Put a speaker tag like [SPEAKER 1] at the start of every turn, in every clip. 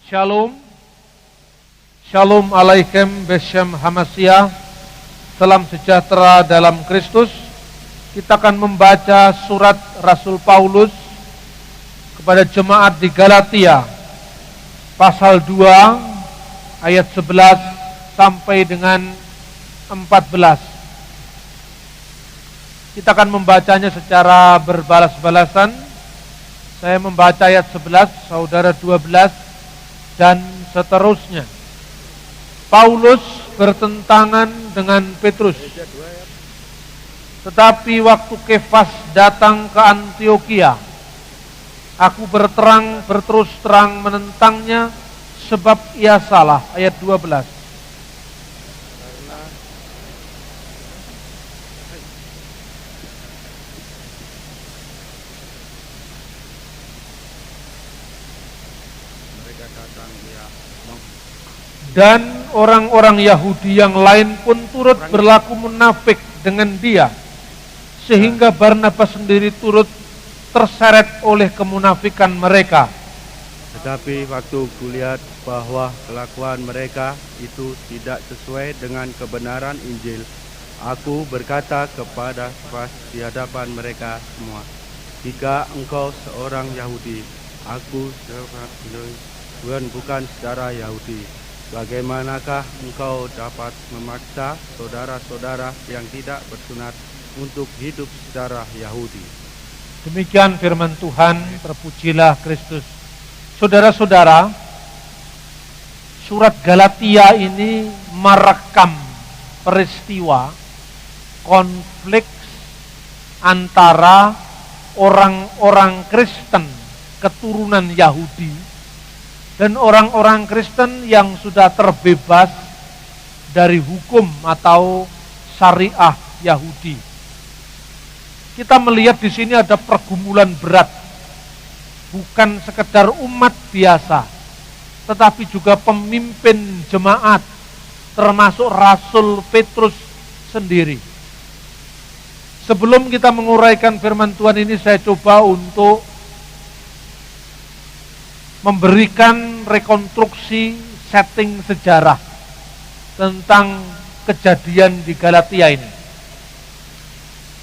[SPEAKER 1] Shalom, Shalom Alaikum Beshem Hamasiyah. Salam sejahtera dalam Kristus. Kita akan membaca surat Rasul Paulus kepada jemaat di Galatia, pasal 2 ayat 11 sampai dengan 14. Kita akan membacanya secara berbalas-balasan. Saya membaca ayat 11, saudara 12, dan seterusnya. Paulus bertentangan dengan Petrus. Tetapi waktu Kefas datang ke Antiokhia, aku berterus terang menentangnya sebab ia salah. Ayat 12. Dan orang-orang Yahudi yang lain pun turut berlaku munafik dengan dia, sehingga Barnabas sendiri turut terseret oleh kemunafikan mereka.
[SPEAKER 2] Tetapi waktu kulihat bahwa kelakuan mereka itu tidak sesuai dengan kebenaran Injil, aku berkata kepada Kefas di hadapan mereka semua, jika engkau seorang Yahudi, aku bukan secara Yahudi, bagaimanakah engkau dapat memaksa saudara-saudara yang tidak bersunat untuk hidup secara Yahudi?
[SPEAKER 1] Demikian firman Tuhan, terpujilah Kristus. Saudara-saudara, surat Galatia ini merekam peristiwa konflik antara orang-orang Kristen keturunan Yahudi dan orang-orang Kristen yang sudah terbebas dari hukum atau syariah Yahudi. Kita melihat di sini ada pergumulan berat, bukan sekedar umat biasa, tetapi juga pemimpin jemaat, termasuk Rasul Petrus sendiri. Sebelum kita menguraikan firman Tuhan ini, saya coba untuk memberikan rekonstruksi setting sejarah tentang kejadian di Galatia ini.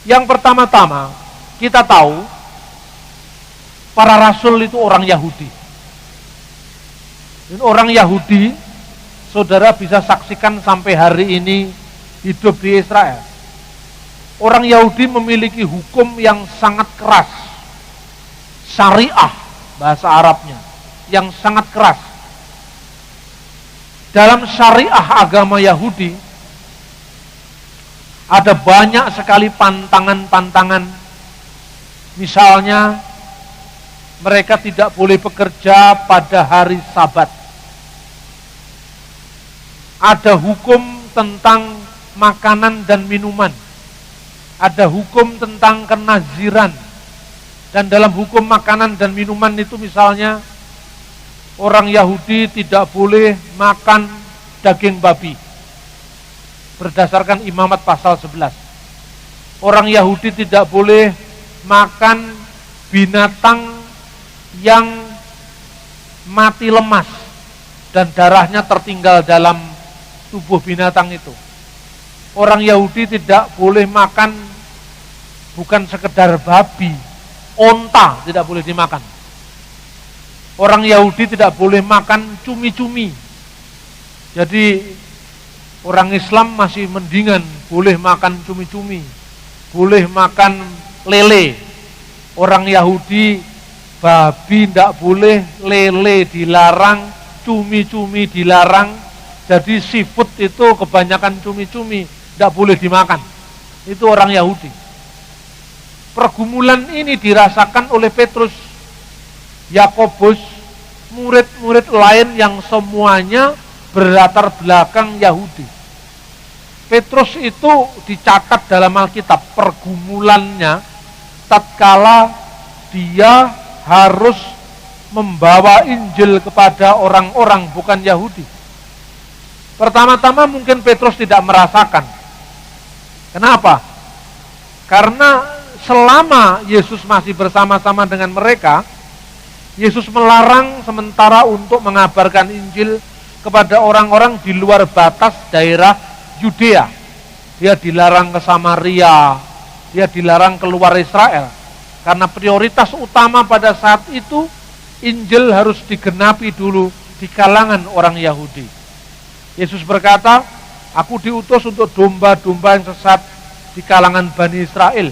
[SPEAKER 1] Yang pertama-tama, kita tahu para rasul itu orang Yahudi. Dan orang Yahudi, saudara bisa saksikan sampai hari ini hidup di Israel. Orang Yahudi memiliki hukum yang sangat keras, syariah bahasa Arabnya, yang sangat keras. Dalam syariah agama Yahudi ada banyak sekali pantangan-pantangan. Misalnya mereka tidak boleh bekerja pada hari Sabat. Ada hukum tentang makanan dan minuman. Ada hukum tentang kenaziran. Dan dalam hukum makanan dan minuman itu misalnya orang Yahudi tidak boleh makan daging babi. Berdasarkan Imamat pasal 11. Orang Yahudi tidak boleh makan binatang yang mati lemas dan darahnya tertinggal dalam tubuh binatang itu. Orang Yahudi tidak boleh makan bukan sekedar babi, onta tidak boleh dimakan. Orang Yahudi tidak boleh makan cumi-cumi. Jadi orang Islam masih mendingan boleh makan cumi-cumi, boleh makan lele. Orang Yahudi babi tidak boleh, lele dilarang, cumi-cumi dilarang. Jadi seafood itu kebanyakan cumi-cumi, tidak boleh dimakan. Itu orang Yahudi. Pergumulan ini dirasakan oleh Petrus, Yakobus, murid-murid lain yang semuanya berlatar belakang Yahudi. Petrus itu dicatat dalam Alkitab pergumulannya tatkala dia harus membawa Injil kepada orang-orang bukan Yahudi. Pertama-tama mungkin Petrus tidak merasakan. Kenapa? Karena selama Yesus masih bersama-sama dengan mereka, Yesus melarang sementara untuk mengabarkan Injil kepada orang-orang di luar batas daerah Yudea. Dia dilarang ke Samaria, dia dilarang keluar Israel. Karena prioritas utama pada saat itu, Injil harus digenapi dulu di kalangan orang Yahudi. Yesus berkata, aku diutus untuk domba-domba yang sesat di kalangan Bani Israel.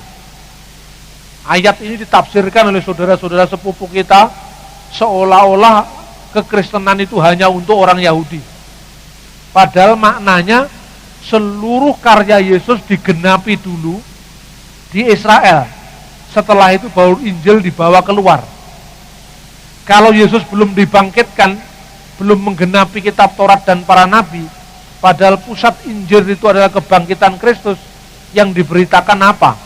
[SPEAKER 1] Ayat ini ditafsirkan oleh saudara-saudara sepupu kita, seolah-olah kekristenan itu hanya untuk orang Yahudi. Padahal maknanya seluruh karya Yesus digenapi dulu di Israel. Setelah itu baru Injil dibawa keluar. Kalau Yesus belum dibangkitkan, belum menggenapi kitab Taurat dan para nabi, padahal pusat Injil itu adalah kebangkitan Kristus, yang diberitakan apa?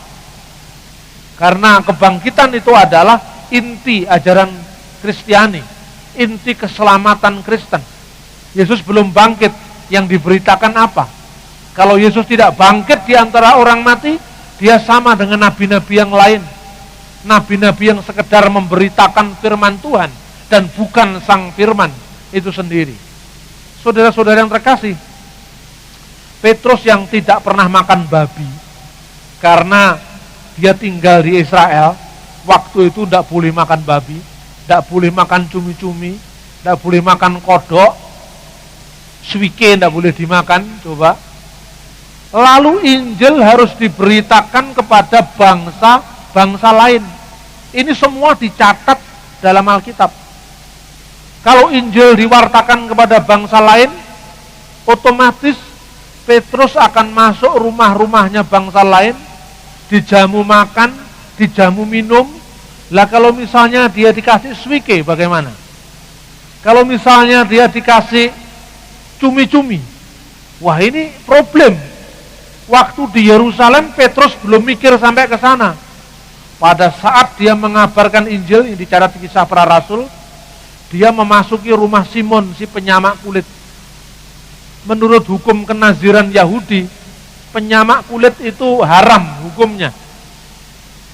[SPEAKER 1] Karena kebangkitan itu adalah inti ajaran Kristiani, inti keselamatan Kristen. Yesus belum bangkit, yang diberitakan apa? Kalau Yesus tidak bangkit di antara orang mati, dia sama dengan nabi-nabi yang lain. Nabi-nabi yang sekedar memberitakan firman Tuhan dan bukan sang firman itu sendiri. Saudara-saudara yang terkasih, Petrus yang tidak pernah makan babi karena dia tinggal di Israel, waktu itu tidak boleh makan babi, tidak boleh makan cumi-cumi, tidak boleh makan kodok, suike tidak boleh dimakan, coba. Lalu Injil harus diberitakan kepada bangsa lain. Ini semua dicatat dalam Alkitab. Kalau Injil diwartakan kepada bangsa lain, otomatis Petrus akan masuk rumah-rumahnya bangsa lain, dijamu makan, dijamu minum. Lah kalau misalnya dia dikasih suike bagaimana? Kalau misalnya dia dikasih cumi-cumi, wah ini problem. Waktu di Yerusalem Petrus belum mikir sampai ke sana. Pada saat dia mengabarkan Injil, yang dicatat di Kisah Para Rasul, dia memasuki rumah Simon si penyamak kulit. Menurut hukum kenaziran Yahudi, penyamak kulit itu haram hukumnya.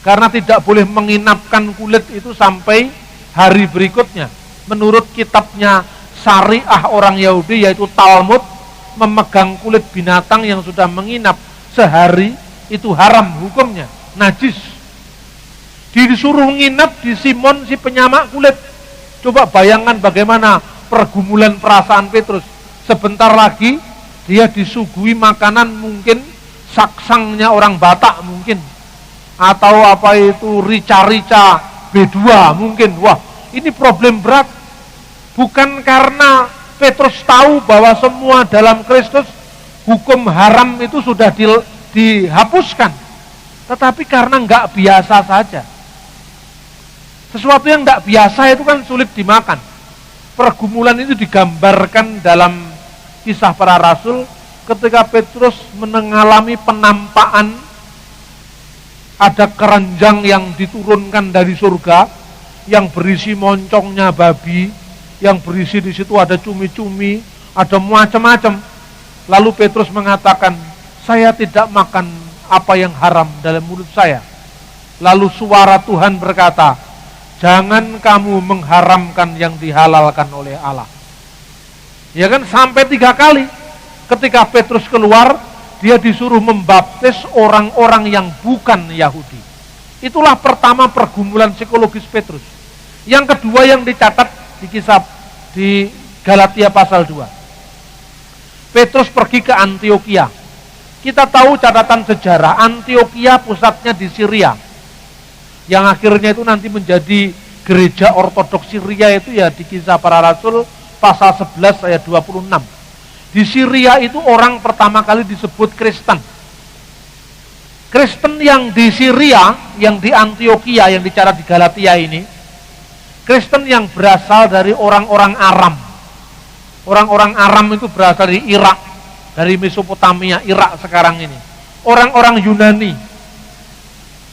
[SPEAKER 1] Karena tidak boleh menginapkan kulit itu sampai hari berikutnya. Menurut kitabnya syariah orang Yahudi, yaitu Talmud, memegang kulit binatang yang sudah menginap sehari itu haram hukumnya, najis. Disuruh menginap di Simon si penyamak kulit. Coba bayangkan bagaimana pergumulan perasaan Petrus. Sebentar lagi dia disuguhi makanan mungkin saksangnya orang Batak mungkin, atau apa itu rica-rica B2 mungkin. Wah, ini problem berat. Bukan karena Petrus tahu bahwa semua dalam Kristus hukum haram itu sudah dihapuskan, tetapi karena nggak biasa saja. Sesuatu yang nggak biasa itu kan sulit dimakan. Pergumulan itu digambarkan dalam Kisah Para Rasul ketika Petrus mengalami penampakan ada keranjang yang diturunkan dari surga yang berisi moncongnya babi, yang berisi di situ ada cumi-cumi, ada macam-macam. Lalu Petrus mengatakan, saya tidak makan apa yang haram dalam mulut saya. Lalu suara Tuhan berkata, jangan kamu mengharamkan yang dihalalkan oleh Allah. Ya kan, sampai 3 kali. Ketika Petrus keluar, dia disuruh membaptis orang-orang yang bukan Yahudi. Itulah pertama pergumulan psikologis Petrus. Yang kedua yang dicatat di kisah di Galatia pasal 2. Petrus pergi ke Antiokhia. Kita tahu catatan sejarah, Antiokhia pusatnya di Syria. Yang akhirnya itu nanti menjadi gereja ortodoks Syria itu ya di Kisah Para Rasul pasal 11 ayat 26. Di Syria itu orang pertama kali disebut Kristen. Kristen yang di Syria, yang di Antiokhia, yang dicatat di Galatia ini, Kristen yang berasal dari orang-orang Aram. Orang-orang Aram itu berasal dari Irak, dari Mesopotamia, Irak sekarang ini. Orang-orang Yunani,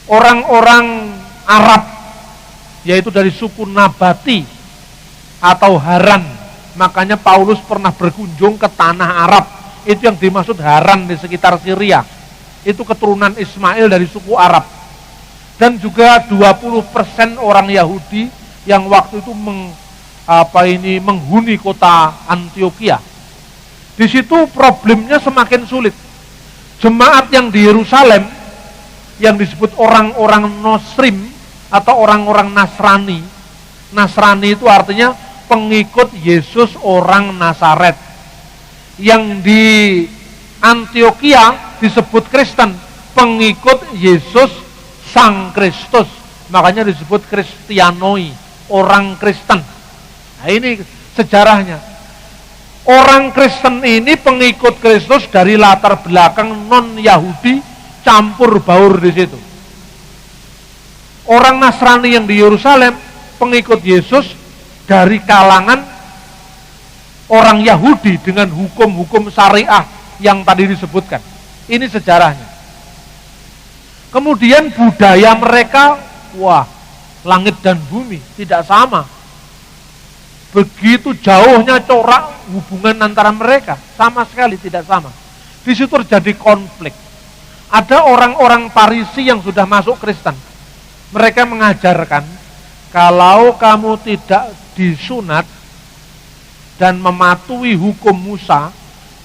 [SPEAKER 1] orang-orang Arab, yaitu dari suku Nabati atau Haran. Makanya Paulus pernah berkunjung ke tanah Arab. Itu yang dimaksud Haran di sekitar Syria. Itu keturunan Ismail dari suku Arab. Dan juga 20% orang Yahudi yang waktu itu menghuni kota Antioquia. Di situ problemnya semakin sulit. Jemaat yang di Yerusalem yang disebut orang-orang Nosrim atau orang-orang Nasrani. Nasrani itu artinya pengikut Yesus orang Nazaret. Yang di Antioquia disebut Kristen, pengikut Yesus Sang Kristus. Makanya disebut Kristianoi, orang Kristen. Nah, ini sejarahnya. Orang Kristen ini pengikut Kristus dari latar belakang non-Yahudi campur baur di situ. Orang Nasrani yang di Yerusalem pengikut Yesus dari kalangan orang Yahudi dengan hukum-hukum syariah yang tadi disebutkan. Ini sejarahnya. Kemudian budaya mereka, wah, langit dan bumi, tidak sama. Begitu jauhnya corak hubungan antara mereka, sama sekali tidak sama. Di situ terjadi konflik. Ada orang-orang Farisi yang sudah masuk Kristen. Mereka mengajarkan, kalau kamu tidak disunat dan mematuhi hukum Musa,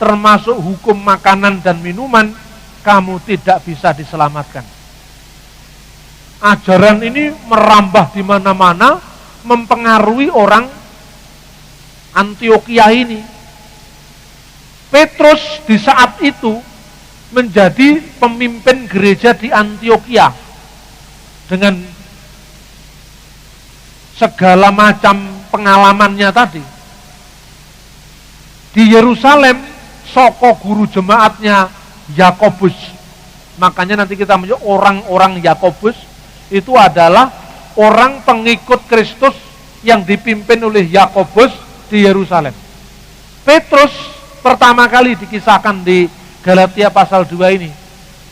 [SPEAKER 1] termasuk hukum makanan dan minuman, kamu tidak bisa diselamatkan. Ajaran ini merambah di mana-mana, mempengaruhi orang Antioquia ini. Petrus di saat itu menjadi pemimpin gereja di Antioquia dengan segala macam pengalamannya tadi. Di Yerusalem, soko guru jemaatnya Yakobus. Makanya nanti kita menyebut orang-orang Yakobus itu adalah orang pengikut Kristus yang dipimpin oleh Yakobus di Yerusalem. Petrus pertama kali dikisahkan di Galatia pasal 2 ini.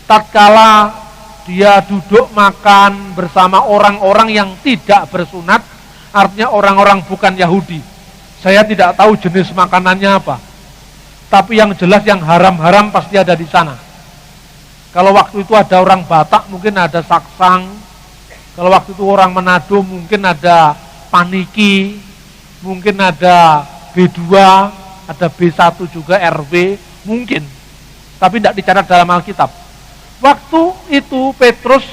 [SPEAKER 1] Tatkala dia duduk makan bersama orang-orang yang tidak bersunat, artinya orang-orang bukan Yahudi. Saya tidak tahu jenis makanannya apa. Tapi yang jelas yang haram-haram pasti ada di sana. Kalau waktu itu ada orang Batak mungkin ada saksang. Kalau waktu itu orang Manado mungkin ada paniki. Mungkin ada B2, ada B1 juga RW, mungkin. Tapi tidak dicatat dalam Alkitab. Waktu itu Petrus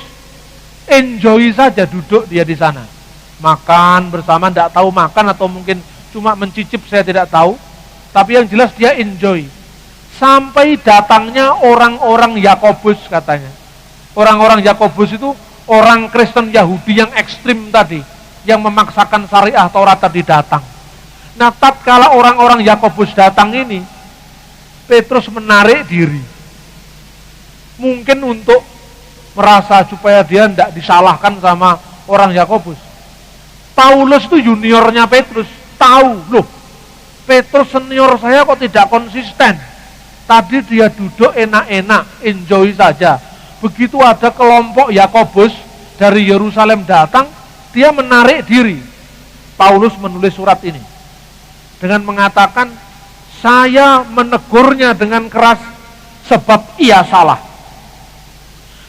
[SPEAKER 1] enjoy saja duduk dia di sana. Makan bersama, tidak tahu makan atau mungkin cuma mencicip, saya tidak tahu. Tapi yang jelas dia enjoy. Sampai datangnya orang-orang Yakobus katanya. Orang-orang Yakobus itu orang Kristen Yahudi yang ekstrim tadi, yang memaksakan syariah Taurat tadi datang. Nah, tatkala orang-orang Yakobus datang ini, Petrus menarik diri. Mungkin untuk merasa supaya dia tidak disalahkan sama orang Yakobus. Paulus itu juniornya Petrus, tahu loh. Petrus senior saya kok tidak konsisten. Tadi dia duduk enak-enak, enjoy saja. Begitu ada kelompok Yakobus dari Yerusalem datang, dia menarik diri. Paulus menulis surat ini dengan mengatakan, saya menegurnya dengan keras sebab ia salah.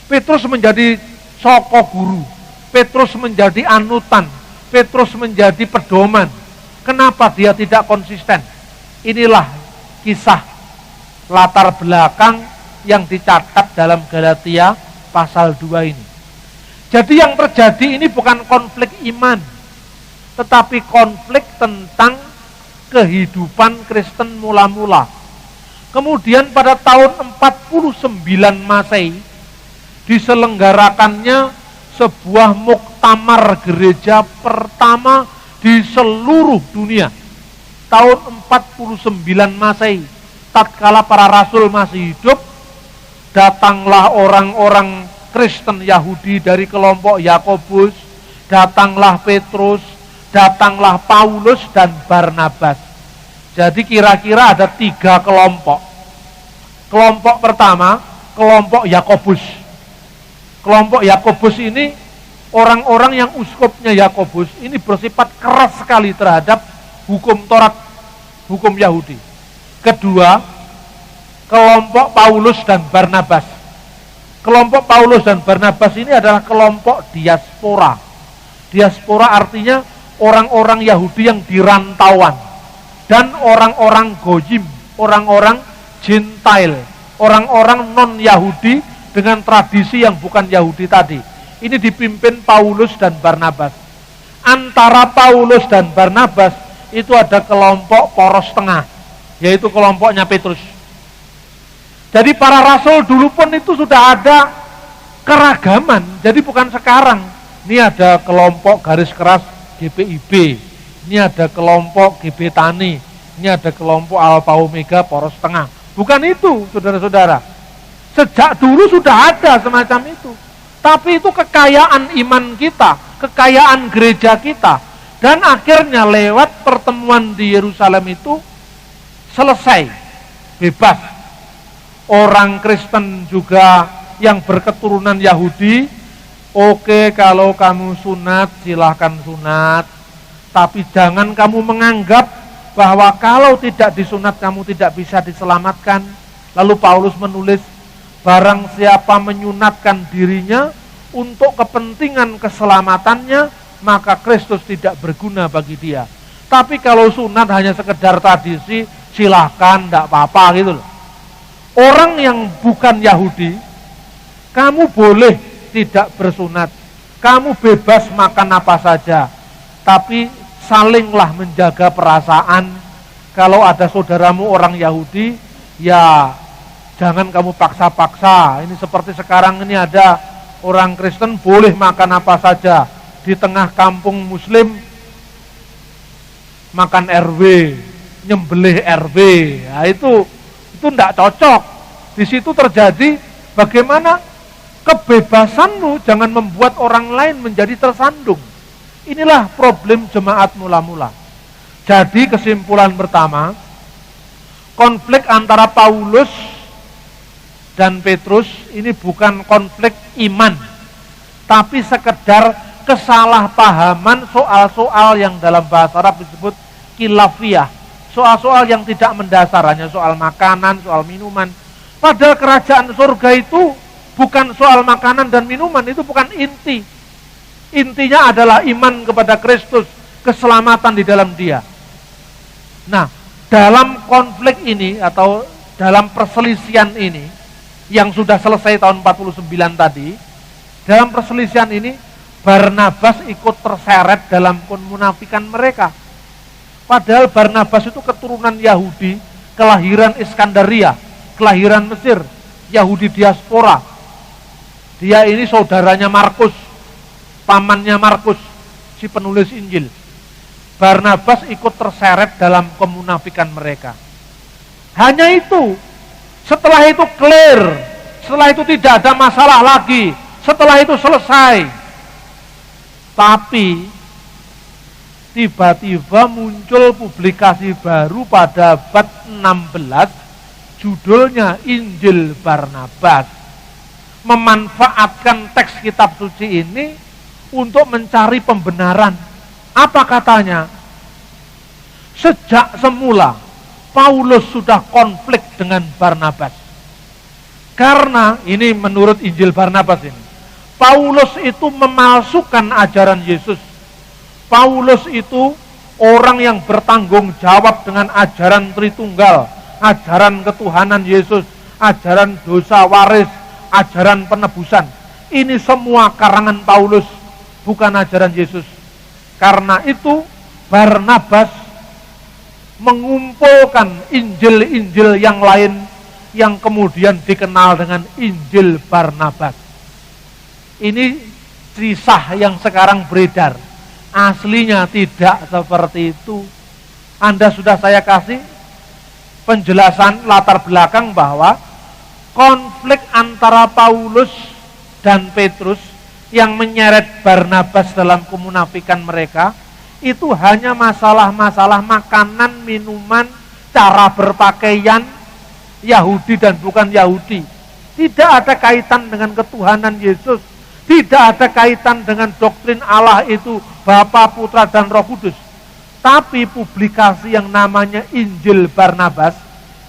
[SPEAKER 1] Petrus menjadi soko guru, Petrus menjadi anutan, Petrus menjadi pedoman. Kenapa dia tidak konsisten? Inilah kisah latar belakang yang dicatat dalam Galatia pasal 2 ini. Jadi yang terjadi ini bukan konflik iman, tetapi konflik tentang kehidupan Kristen mula-mula. Kemudian pada tahun 49 Masehi diselenggarakannya sebuah muktamar gereja pertama di seluruh dunia. Tahun 49 Masehi, tatkala para rasul masih hidup, datanglah orang-orang Kristen Yahudi dari kelompok Yakobus, datanglah Petrus, datanglah Paulus dan Barnabas. Jadi kira-kira ada 3 kelompok. Kelompok pertama, kelompok Yakobus. Kelompok Yakobus ini orang-orang yang uskupnya Yakobus ini bersifat keras sekali terhadap hukum Taurat, hukum Yahudi. Kedua, kelompok Paulus dan Barnabas. Kelompok Paulus dan Barnabas ini adalah kelompok diaspora. Diaspora artinya orang-orang Yahudi yang di rantauan, dan orang-orang Goyim, orang-orang Gentile, orang-orang non-Yahudi dengan tradisi yang bukan Yahudi tadi. Ini dipimpin Paulus dan Barnabas. Antara Paulus dan Barnabas itu ada kelompok poros tengah, yaitu kelompoknya Petrus. Jadi para rasul dulu pun itu sudah ada keragaman, jadi bukan sekarang. Ini ada kelompok garis keras GPIB, ini ada kelompok GB Tani, ini ada kelompok Alpha Omega poros tengah. Bukan itu, saudara-saudara. Sejak dulu sudah ada semacam itu. Tapi itu kekayaan iman kita, kekayaan gereja kita. Dan akhirnya lewat pertemuan di Yerusalem itu selesai, bebas. Orang Kristen juga yang berketurunan Yahudi, oke, kalau kamu sunat silahkan sunat. Tapi jangan kamu menganggap bahwa kalau tidak disunat kamu tidak bisa diselamatkan. Lalu Paulus menulis, barang siapa menyunatkan dirinya untuk kepentingan keselamatannya, maka Kristus tidak berguna bagi dia. Tapi kalau sunat hanya sekedar tradisi, silahkan, tidak apa-apa gitu loh. Orang yang bukan Yahudi, kamu boleh tidak bersunat, kamu bebas makan apa saja, tapi salinglah menjaga perasaan. Kalau ada saudaramu orang Yahudi, ya jangan kamu paksa-paksa. Ini seperti sekarang ini ada orang Kristen boleh makan apa saja, di tengah kampung Muslim makan RW, nyembelih RW. Nah, itu tidak cocok. Di situ terjadi bagaimana kebebasanmu jangan membuat orang lain menjadi tersandung. Inilah problem jemaat mula-mula. Jadi kesimpulan pertama, konflik antara Paulus dan Petrus ini bukan konflik iman, tapi sekedar kesalahpahaman soal-soal yang dalam bahasa Arab disebut khilafiyah. Soal-soal yang tidak mendasar, hanya soal makanan, soal minuman. Padahal kerajaan surga itu bukan soal makanan dan minuman, itu bukan inti. Intinya adalah iman kepada Kristus, keselamatan di dalam Dia. Nah, dalam konflik ini atau dalam perselisihan ini yang sudah selesai tahun 49 tadi, dalam perselisihan ini Barnabas ikut terseret dalam kemunafikan mereka. Padahal Barnabas itu keturunan Yahudi, kelahiran Iskandaria, kelahiran Mesir, Yahudi diaspora. Dia ini saudaranya Markus, pamannya Markus, si penulis Injil. Barnabas ikut terseret dalam kemunafikan mereka. Hanya itu. Setelah itu clear, setelah itu tidak ada masalah lagi, setelah itu selesai. Tapi tiba-tiba muncul publikasi baru pada abad 16, judulnya Injil Barnabas. Memanfaatkan teks kitab suci ini untuk mencari pembenaran. Apa katanya? Sejak semula Paulus sudah konflik dengan Barnabas. Karena ini menurut Injil Barnabas ini, Paulus itu memalsukan ajaran Yesus. Paulus itu orang yang bertanggung jawab dengan ajaran Tritunggal, ajaran ketuhanan Yesus, ajaran dosa waris, ajaran penebusan. Ini semua karangan Paulus, bukan ajaran Yesus. Karena itu Barnabas mengumpulkan Injil-Injil yang lain yang kemudian dikenal dengan Injil Barnabas. Ini kisah yang sekarang beredar. Aslinya tidak seperti itu. Anda sudah saya kasih penjelasan latar belakang bahwa konflik antara Paulus dan Petrus yang menyeret Barnabas dalam kemunafikan mereka itu hanya masalah-masalah makanan, minuman, cara berpakaian, Yahudi dan bukan Yahudi. Tidak ada kaitan dengan ketuhanan Yesus. Tidak ada kaitan dengan doktrin Allah itu Bapa, Putra, dan Roh Kudus. Tapi publikasi yang namanya Injil Barnabas,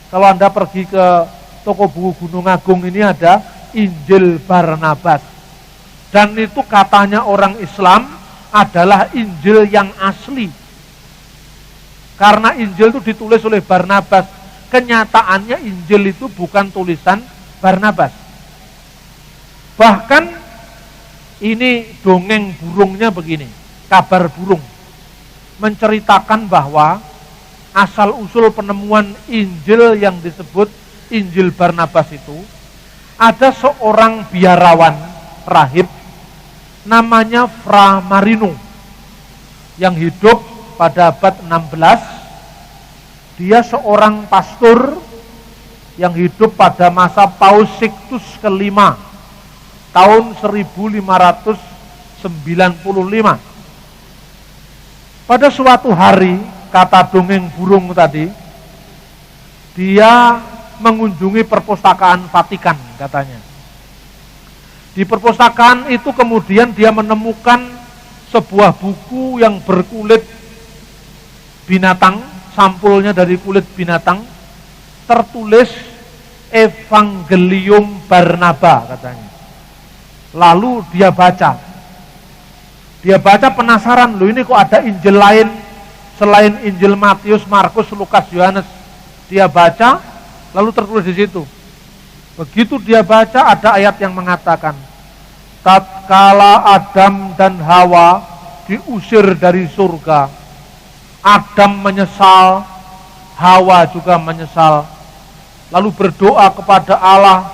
[SPEAKER 1] kalau Anda pergi ke toko buku Gunung Agung ini ada Injil Barnabas. Dan itu katanya orang Islam adalah Injil yang asli. Karena Injil itu ditulis oleh Barnabas. Kenyataannya Injil itu bukan tulisan Barnabas. Bahkan ini dongeng burungnya begini, kabar burung menceritakan bahwa asal-usul penemuan Injil yang disebut Injil Barnabas itu, ada seorang biarawan rahib namanya Fra Marino yang hidup pada abad 16. Dia seorang pastor yang hidup pada masa Paus Sixtus kelima tahun 1595. Pada suatu hari, kata dongeng burung tadi, dia mengunjungi perpustakaan Vatikan katanya. Di perpustakaan itu kemudian dia menemukan sebuah buku yang berkulit binatang, sampulnya dari kulit binatang, tertulis Evangelium Barnaba katanya. Lalu dia baca. Dia baca penasaran, loh ini kok ada Injil lain selain Injil Matius, Markus, Lukas, Yohanes. Dia baca, lalu tertulis di situ. Begitu dia baca, ada ayat yang mengatakan, tatkala Adam dan Hawa diusir dari surga, Adam menyesal, Hawa juga menyesal. Lalu berdoa kepada Allah,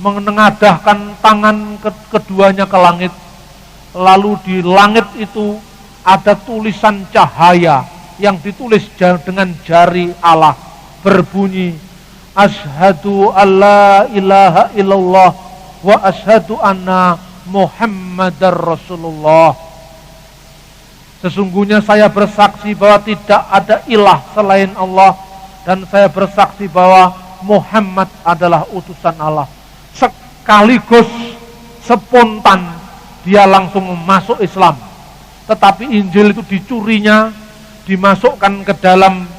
[SPEAKER 1] menengadahkan tangan keduanya ke langit. Lalu di langit itu ada tulisan cahaya yang ditulis dengan jari Allah, berbunyi, Asyhadu alla ilaha illallah wa asyhadu anna Muhammadar Rasulullah. Sesungguhnya saya bersaksi bahwa tidak ada ilah selain Allah, dan saya bersaksi bahwa Muhammad adalah utusan Allah. Sekaligus spontan dia langsung masuk Islam. Tetapi Injil itu dicurinya, dimasukkan ke dalam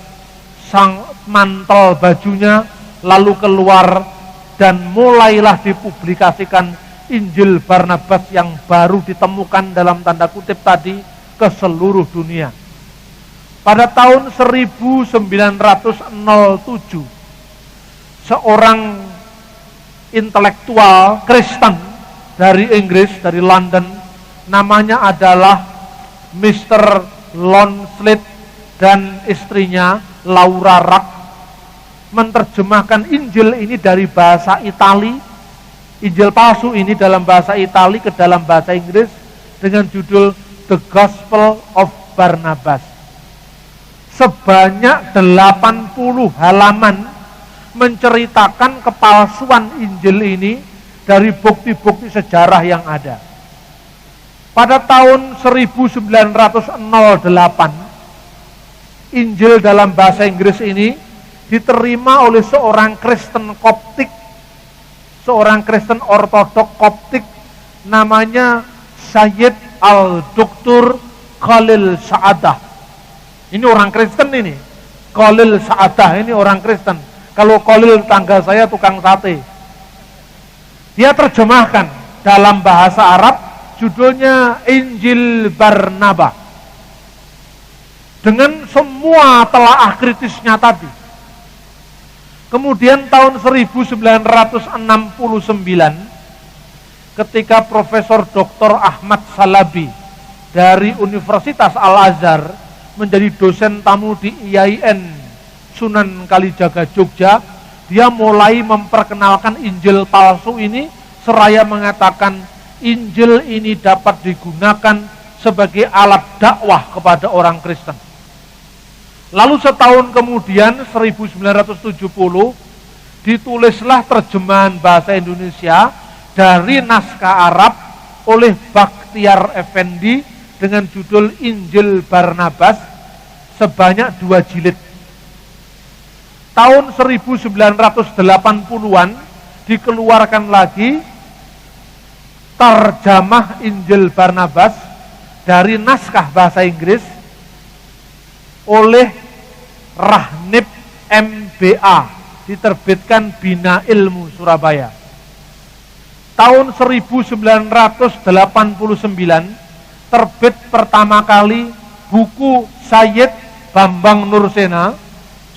[SPEAKER 1] sang mantel bajunya, lalu keluar, dan mulailah dipublikasikan Injil Barnabas yang baru ditemukan dalam tanda kutip tadi ke seluruh dunia. Pada tahun 1907, seorang intelektual Kristen dari Inggris, dari London, namanya adalah Mr. Lonslet, dan istrinya Laura Rack, menerjemahkan Injil ini dari bahasa Itali, Injil palsu ini dalam bahasa Itali ke dalam bahasa Inggris dengan judul The Gospel of Barnabas. Sebanyak 80 halaman menceritakan kepalsuan Injil ini dari bukti-bukti sejarah yang ada. Pada tahun 1908, Injil dalam bahasa Inggris ini diterima oleh seorang Kristen Koptik, seorang Kristen Ortodok Koptik, namanya Sayyid Al-Duktur Khalil Sa'adah. Ini orang Kristen ini, Khalil Sa'adah ini orang Kristen. Kalau Khalil tangga saya tukang sate. Dia terjemahkan dalam bahasa Arab, judulnya Injil Barnaba, dengan semua telaah kritisnya tadi. Kemudian tahun 1969, ketika Profesor Dr. Ahmad Salabi dari Universitas Al-Azhar menjadi dosen tamu di IAIN Sunan Kalijaga Jogja, dia mulai memperkenalkan Injil palsu ini, seraya mengatakan Injil ini dapat digunakan sebagai alat dakwah kepada orang Kristen. Lalu setahun kemudian, 1970, ditulislah terjemahan bahasa Indonesia dari naskah Arab oleh Bakhtiar Effendi dengan judul Injil Barnabas, sebanyak 2 jilid. Tahun 1980-an dikeluarkan lagi terjemah Injil Barnabas dari naskah bahasa Inggris oleh Rahnib MBA, diterbitkan Bina Ilmu Surabaya. Tahun 1989 terbit pertama kali buku Sayyid Bambang Nursena,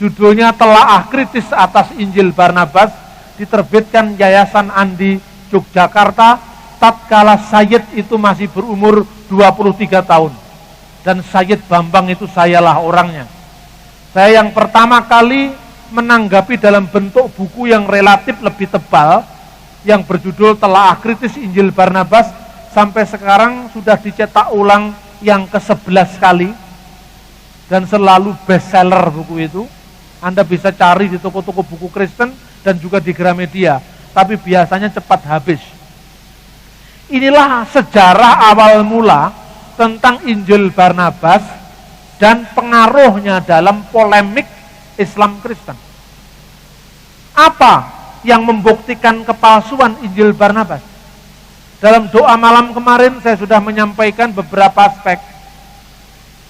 [SPEAKER 1] judulnya Telaah Kritis atas Injil Barnabas, diterbitkan Yayasan Andi Yogyakarta tatkala Sayyid itu masih berumur 23 tahun. Dan Sayyid Bambang itu sayalah orangnya. Saya yang pertama kali menanggapi dalam bentuk buku yang relatif lebih tebal, yang berjudul Telaah Kritis Injil Barnabas, sampai sekarang sudah dicetak ulang yang ke-11 kali, dan selalu bestseller buku itu. Anda bisa cari di toko-toko buku Kristen dan juga di Gramedia, tapi biasanya cepat habis. Inilah sejarah awal mula tentang Injil Barnabas dan pengaruhnya dalam polemik Islam Kristen. Apa yang membuktikan kepalsuan Injil Barnabas? Dalam doa malam kemarin saya sudah menyampaikan beberapa aspek.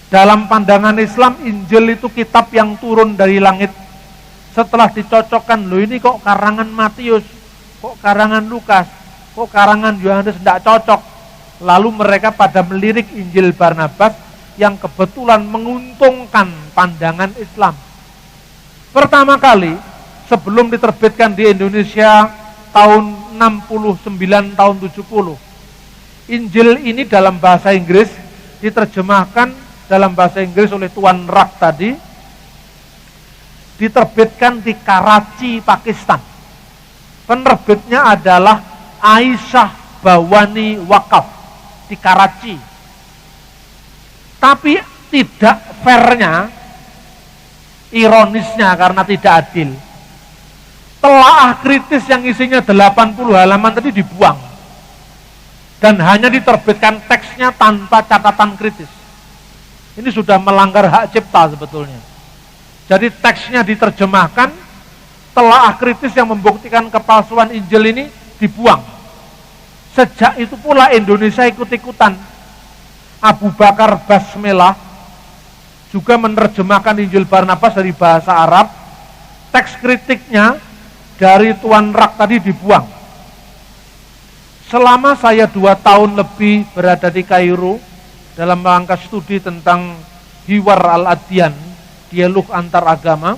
[SPEAKER 1] Dalam pandangan Islam, Injil itu kitab yang turun dari langit. Setelah dicocokkan, loh ini kok karangan Matius, kok karangan Lukas, kok karangan Yohanes tidak cocok. Lalu mereka pada melirik Injil Barnabas yang kebetulan menguntungkan pandangan Islam. Pertama kali, sebelum diterbitkan di Indonesia tahun 69, tahun 70, Injil ini dalam bahasa Inggris diterjemahkan dalam bahasa Inggris oleh Tuan Rak tadi, diterbitkan di Karachi, Pakistan. Penerbitnya adalah Aisyah Bawani Wakaf di Karachi. Tapi tidak fairnya, ironisnya karena tidak adil, telaah kritis yang isinya 80 halaman tadi dibuang dan hanya diterbitkan teksnya tanpa catatan kritis. Ini sudah melanggar hak cipta sebetulnya. Jadi teksnya diterjemahkan, telaah kritis yang membuktikan kepalsuan Injil ini dibuang. Sejak itu pula Indonesia ikut-ikutan. Abu Bakar Basmelah juga menerjemahkan Injil Barnabas dari bahasa Arab. Teks kritiknya dari Tuan Rak tadi dibuang. Selama saya 2 tahun lebih berada di Kairo dalam rangka studi tentang Hiwar al-Adyan, dialog antar agama,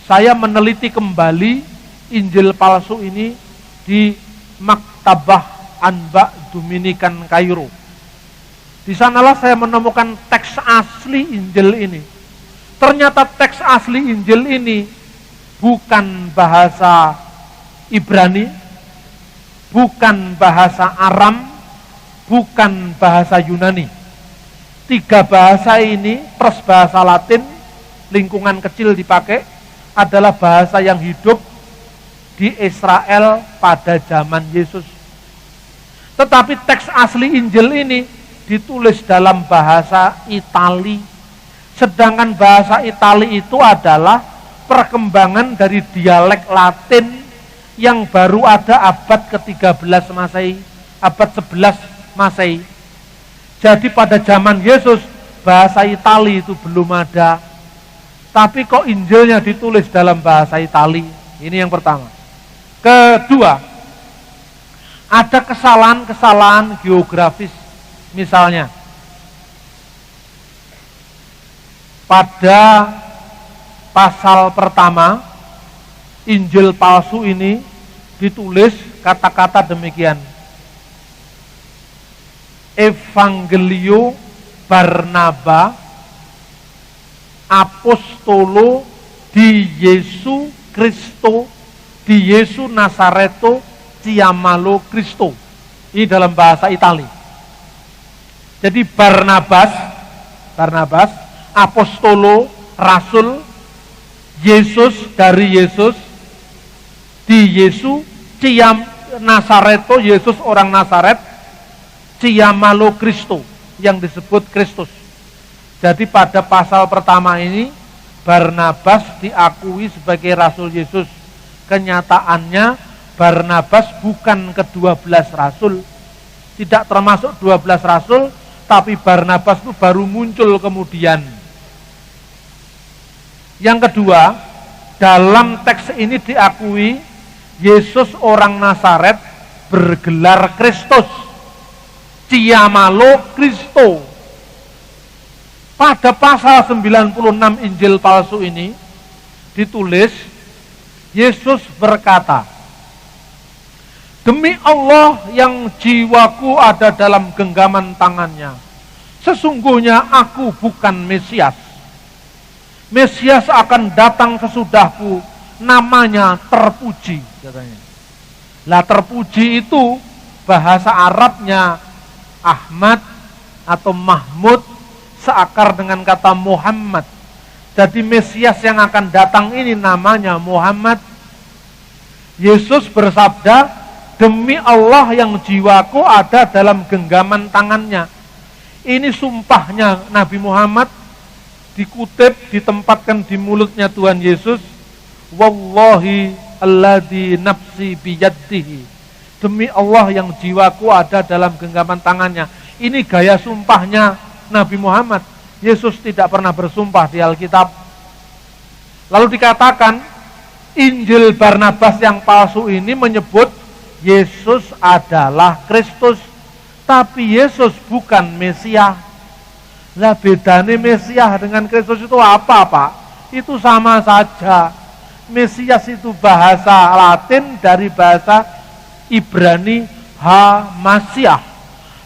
[SPEAKER 1] saya meneliti kembali Injil palsu ini di Maktabah Anba Dominikan Kairo. Di sanalah saya menemukan teks asli Injil ini. Ternyata teks asli Injil ini bukan bahasa Ibrani, bukan bahasa Aram, bukan bahasa Yunani. 3 bahasa ini plus bahasa Latin, lingkungan kecil dipakai, adalah bahasa yang hidup di Israel pada zaman Yesus. Tetapi teks asli Injil ini ditulis dalam bahasa Itali. Sedangkan bahasa Itali itu adalah perkembangan dari dialek Latin yang baru ada abad ke-13 Masehi, abad 11 Masehi. Jadi pada zaman Yesus bahasa Itali itu belum ada. Tapi kok Injilnya ditulis dalam bahasa Itali? Ini yang pertama. Kedua, ada kesalahan-kesalahan geografis. Misalnya, pada pasal pertama Injil palsu ini ditulis kata-kata demikian: Evangelio Barnaba Apostolo di Yesu Kristo di Yesu Nasareto Ciamalo Kristo. Ini dalam bahasa Itali. Jadi Barnabas, Apostolo, Rasul, Yesus dari Yesus, di Yesu, Nasareto, Yesus orang Nasaret, Ciamalo Kristo, yang disebut Kristus. Jadi pada pasal pertama ini, Barnabas diakui sebagai Rasul Yesus. Kenyataannya Barnabas bukan ke-12 Rasul, tidak termasuk 12 Rasul, tapi Barnabas itu baru muncul kemudian. Yang kedua, dalam teks ini diakui Yesus orang Nasaret bergelar Kristus. Ciamalo Kristo. Pada pasal 96 Injil palsu ini ditulis, Yesus berkata, demi Allah yang jiwaku ada dalam genggaman tangannya, sesungguhnya aku bukan Mesias. Mesias akan datang sesudahku, namanya terpuji, katanya. Lah terpuji itu bahasa Arabnya Ahmad atau Mahmud, seakar dengan kata Muhammad. Jadi Mesias yang akan datang ini namanya Muhammad. Yesus bersabda, demi Allah yang jiwaku ada dalam genggaman tangannya. Ini sumpahnya Nabi Muhammad, dikutip, ditempatkan di mulutnya Tuhan Yesus. Wallahi alladzi nafsi biyadihi. Demi Allah yang jiwaku ada dalam genggaman tangannya. Ini gaya sumpahnya Nabi Muhammad. Yesus tidak pernah bersumpah di Alkitab. Lalu dikatakan, Injil Barnabas yang palsu ini menyebut Yesus adalah Kristus, tapi Yesus bukan Mesias. Lah bedanya Mesias dengan Kristus itu apa, Pak? Itu sama saja. Mesias itu bahasa Latin dari bahasa Ibrani Hamasiah.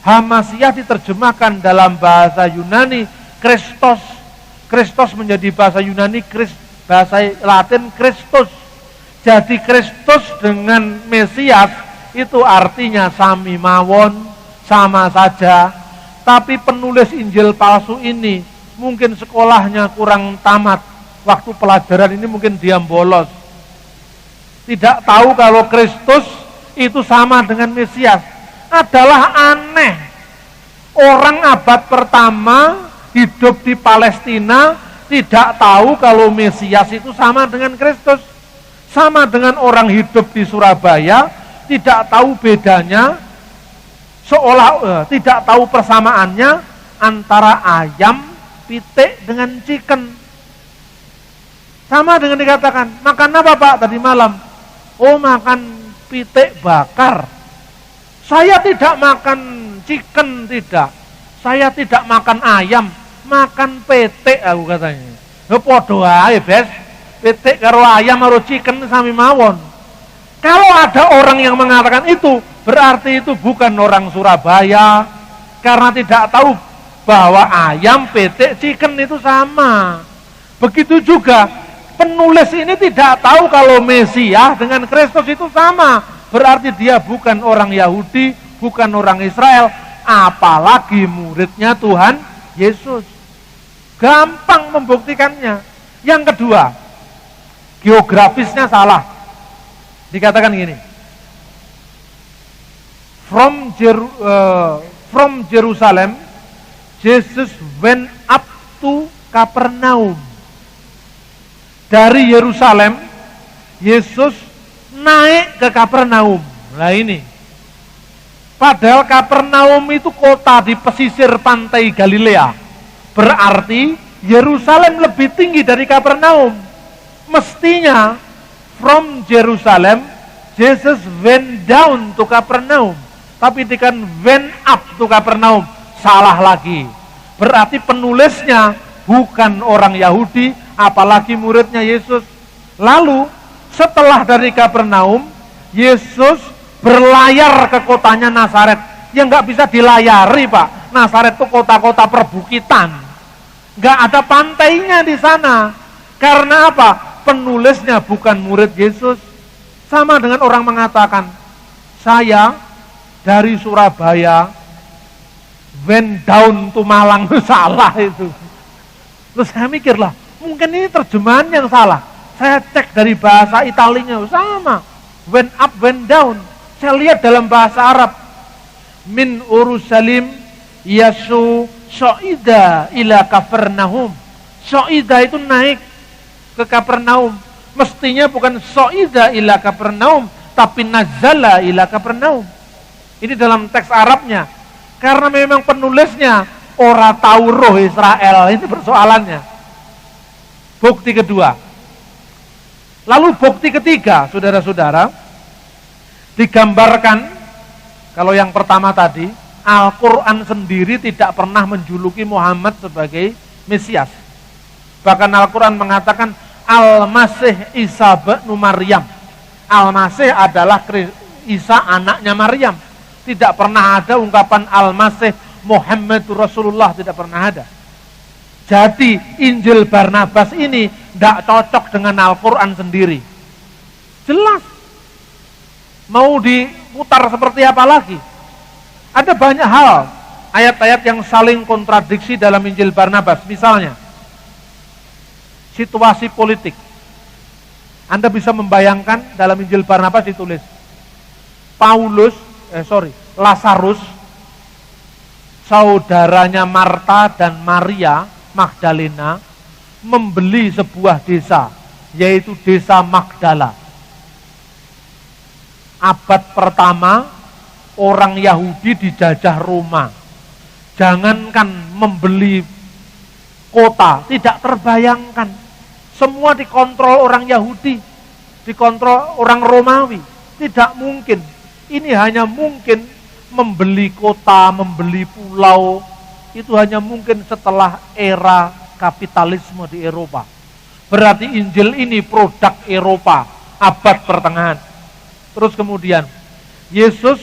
[SPEAKER 1] Hamasiah diterjemahkan dalam bahasa Yunani Kristos. Kristos menjadi bahasa Yunani, bahasa Latin Kristus. Jadi Kristus dengan Mesias itu artinya sami mawon, sama saja. Tapi penulis Injil palsu ini mungkin sekolahnya kurang tamat. Waktu pelajaran ini mungkin diam bolos. Tidak tahu kalau Kristus itu sama dengan Mesias. Adalah aneh. Orang abad pertama hidup di Palestina tidak tahu kalau Mesias itu sama dengan Kristus. Sama dengan orang hidup di Surabaya tidak tahu bedanya, seolah tidak tahu persamaannya antara ayam pitik dengan chicken. Sama dengan dikatakan, makan apa Pak tadi malam? Oh, makan pitik bakar. Saya tidak makan chicken, tidak. Saya tidak makan ayam, makan pitik aku katanya. Ya podo ae, Bes. Pitik karo ayam karo chicken sami mawon. Kalau ada orang yang mengatakan itu, berarti itu bukan orang Surabaya, karena tidak tahu bahwa ayam, pitik, chicken itu sama. Begitu juga penulis ini tidak tahu kalau Mesias dengan Kristus itu sama. Berarti dia bukan orang Yahudi, bukan orang Israel, apalagi muridnya Tuhan Yesus. Gampang membuktikannya. Yang kedua, geografisnya salah. Dikatakan gini, from Jerusalem, Jesus went up to Kapernaum. Dari Yerusalem, Yesus naik ke Kapernaum. Nah ini, padahal Kapernaum itu kota di pesisir pantai Galilea. Berarti Yerusalem lebih tinggi dari Kapernaum. Mestinya from Jerusalem, Jesus went down to Kapernaum. Tapi dikatakan went up to Kapernaum, salah lagi. Berarti penulisnya bukan orang Yahudi, apalagi muridnya Yesus. Lalu setelah dari Kapernaum, Yesus berlayar ke kotanya Nazaret. Yang nggak bisa dilayari, Pak. Nazaret itu kota-kota perbukitan. Nggak ada pantainya di sana. Karena apa? Penulisnya bukan murid Yesus. Sama dengan orang mengatakan, saya dari Surabaya went down to Malang. Salah itu. Terus saya mikir lah, mungkin ini terjemahan yang salah. Saya cek dari bahasa Italinya, sama. Went up, went down. Saya lihat dalam bahasa Arab. Min Urusalim yasu so'ida ila Kapernaum. So'ida itu naik ke Kapernaum. Mestinya bukan so'ida ila Kapernaum, tapi nazala ila Kapernaum. Ini dalam teks Arabnya. Karena memang penulisnya ora tahu roh Israel, ini persoalannya. Bukti kedua. Lalu bukti ketiga, saudara-saudara, digambarkan, kalau yang pertama tadi, Al-Quran sendiri tidak pernah menjuluki Muhammad sebagai Mesias. Bahkan Al-Quran mengatakan Al-Masih Isa bin Maryam. Al-Masih adalah Isa anaknya Maryam. Tidak pernah ada ungkapan Al-Masih Muhammadur Rasulullah, tidak pernah ada. Jadi Injil Barnabas ini tidak cocok dengan Al-Quran sendiri. Jelas. Mau diputar seperti apa lagi? Ada banyak hal, ayat-ayat yang saling kontradiksi dalam Injil Barnabas. Misalnya, situasi politik. Anda bisa membayangkan dalam Injil Barnabas ditulis, Lazarus, saudaranya Marta dan Maria Magdalena, membeli sebuah desa, yaitu desa Magdala. Abad pertama, orang Yahudi dijajah Roma. Jangankan membeli kota, tidak terbayangkan. Semua dikontrol orang Yahudi, dikontrol orang Romawi. Tidak mungkin. Ini hanya mungkin membeli kota, membeli pulau. Itu hanya mungkin setelah era kapitalisme di Eropa. Berarti Injil ini produk Eropa, abad pertengahan. Terus kemudian, Yesus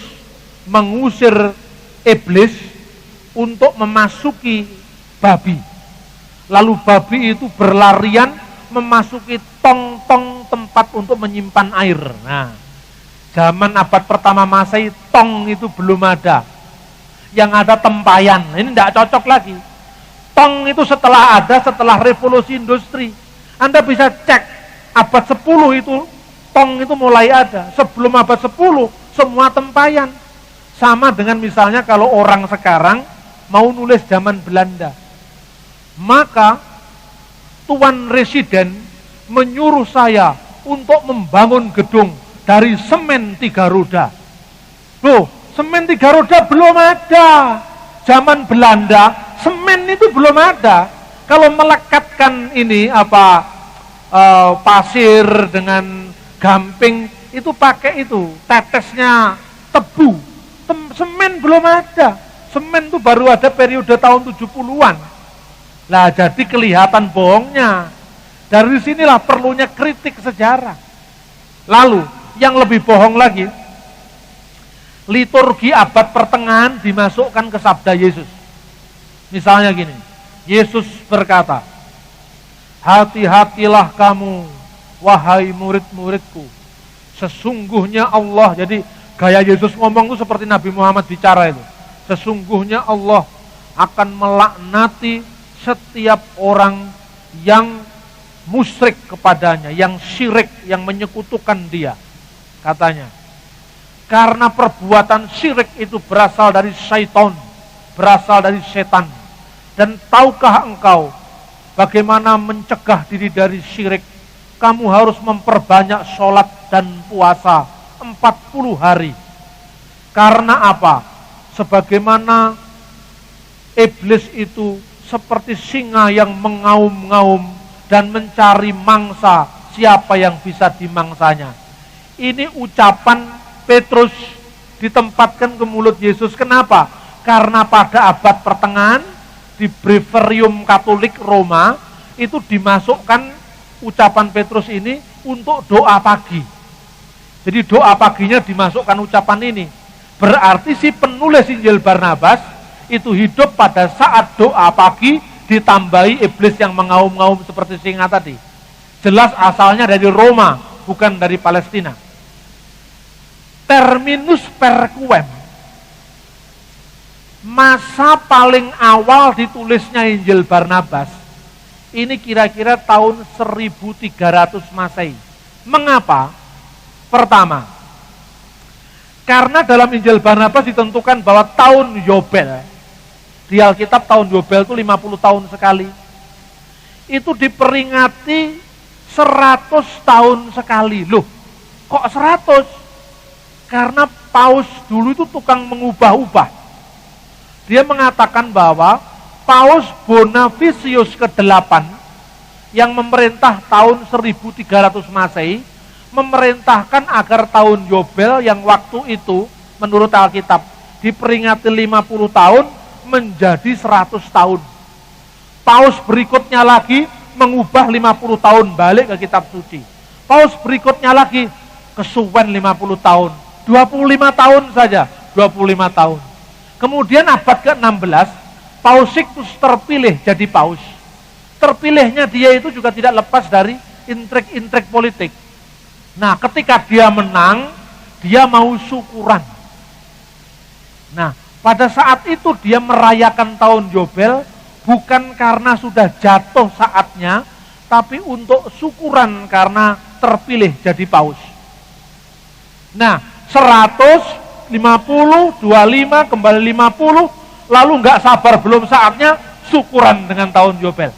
[SPEAKER 1] mengusir iblis untuk memasuki babi. Lalu babi itu berlarian memasuki tong-tong tempat untuk menyimpan air. Nah, zaman abad pertama Masehi tong itu belum ada. Yang ada tempayan. Ini tidak cocok lagi. Tong itu setelah revolusi industri. Anda bisa cek abad 10 itu tong itu mulai ada. Sebelum abad 10 semua tempayan. Sama dengan misalnya kalau orang sekarang mau nulis zaman Belanda. Maka Tuan Residen menyuruh saya untuk membangun gedung dari semen 3 roda. Loh, semen 3 roda belum ada. Zaman Belanda, semen itu belum ada. Kalau melekatkan ini pasir dengan gamping, itu pakai itu, tetesnya tebu. Semen belum ada. Semen itu baru ada periode tahun 70-an. Lah jadi kelihatan bohongnya. Dari sinilah perlunya kritik sejarah. Lalu yang lebih bohong lagi, liturgi abad pertengahan dimasukkan ke sabda Yesus. Misalnya gini, Yesus berkata, hati-hatilah kamu, wahai murid-muridku. Sesungguhnya Allah, jadi gaya Yesus ngomong itu seperti Nabi Muhammad bicara itu. Sesungguhnya Allah akan melaknati setiap orang yang musyrik kepadanya, yang syirik, yang menyekutukan dia. Katanya, karena perbuatan syirik itu berasal dari syaitan, berasal dari setan. Dan tahukah engkau bagaimana mencegah diri dari syirik? Kamu harus memperbanyak sholat dan puasa 40 hari. Karena apa? Sebagaimana iblis itu seperti singa yang mengaum-ngaum dan mencari mangsa, siapa yang bisa dimangsanya. Ini ucapan Petrus ditempatkan ke mulut Yesus. Kenapa? Karena pada abad pertengahan di Breverium Katolik Roma itu dimasukkan ucapan Petrus ini untuk doa pagi. Jadi doa paginya dimasukkan ucapan ini. Berarti si penulis Injil Barnabas itu hidup pada saat doa pagi ditambahi iblis yang mengaum-ngaum seperti singa tadi. Jelas asalnya dari Roma, bukan dari Palestina. Terminus perquem, masa paling awal ditulisnya Injil Barnabas, ini kira-kira tahun 1300 Masehi. Mengapa? Pertama, karena dalam Injil Barnabas ditentukan bahwa tahun Yobel, di Alkitab tahun Yobel itu 50 tahun sekali, itu diperingati 100 tahun sekali. Loh, kok 100? Karena Paus dulu itu tukang mengubah-ubah. Dia mengatakan bahwa Paus Bonavisius ke-8 yang memerintah tahun 1300 Masehi memerintahkan agar tahun Yobel yang waktu itu menurut Alkitab diperingati 50 tahun menjadi 100 tahun. Paus berikutnya lagi mengubah 50 tahun balik ke kitab suci. Paus berikutnya lagi kesuwen 50 tahun. 25 tahun saja, 25 tahun. Kemudian abad ke-16, Paus Sixtus terpilih jadi paus. Terpilihnya dia itu juga tidak lepas dari intrik-intrik politik. Nah, ketika dia menang, dia mau syukuran. Nah, pada saat itu dia merayakan tahun Yobel bukan karena sudah jatuh saatnya, tapi untuk syukuran karena terpilih jadi paus. Nah, 100, 50, 25, kembali 50, lalu nggak sabar belum saatnya syukuran dengan tahun Yobel.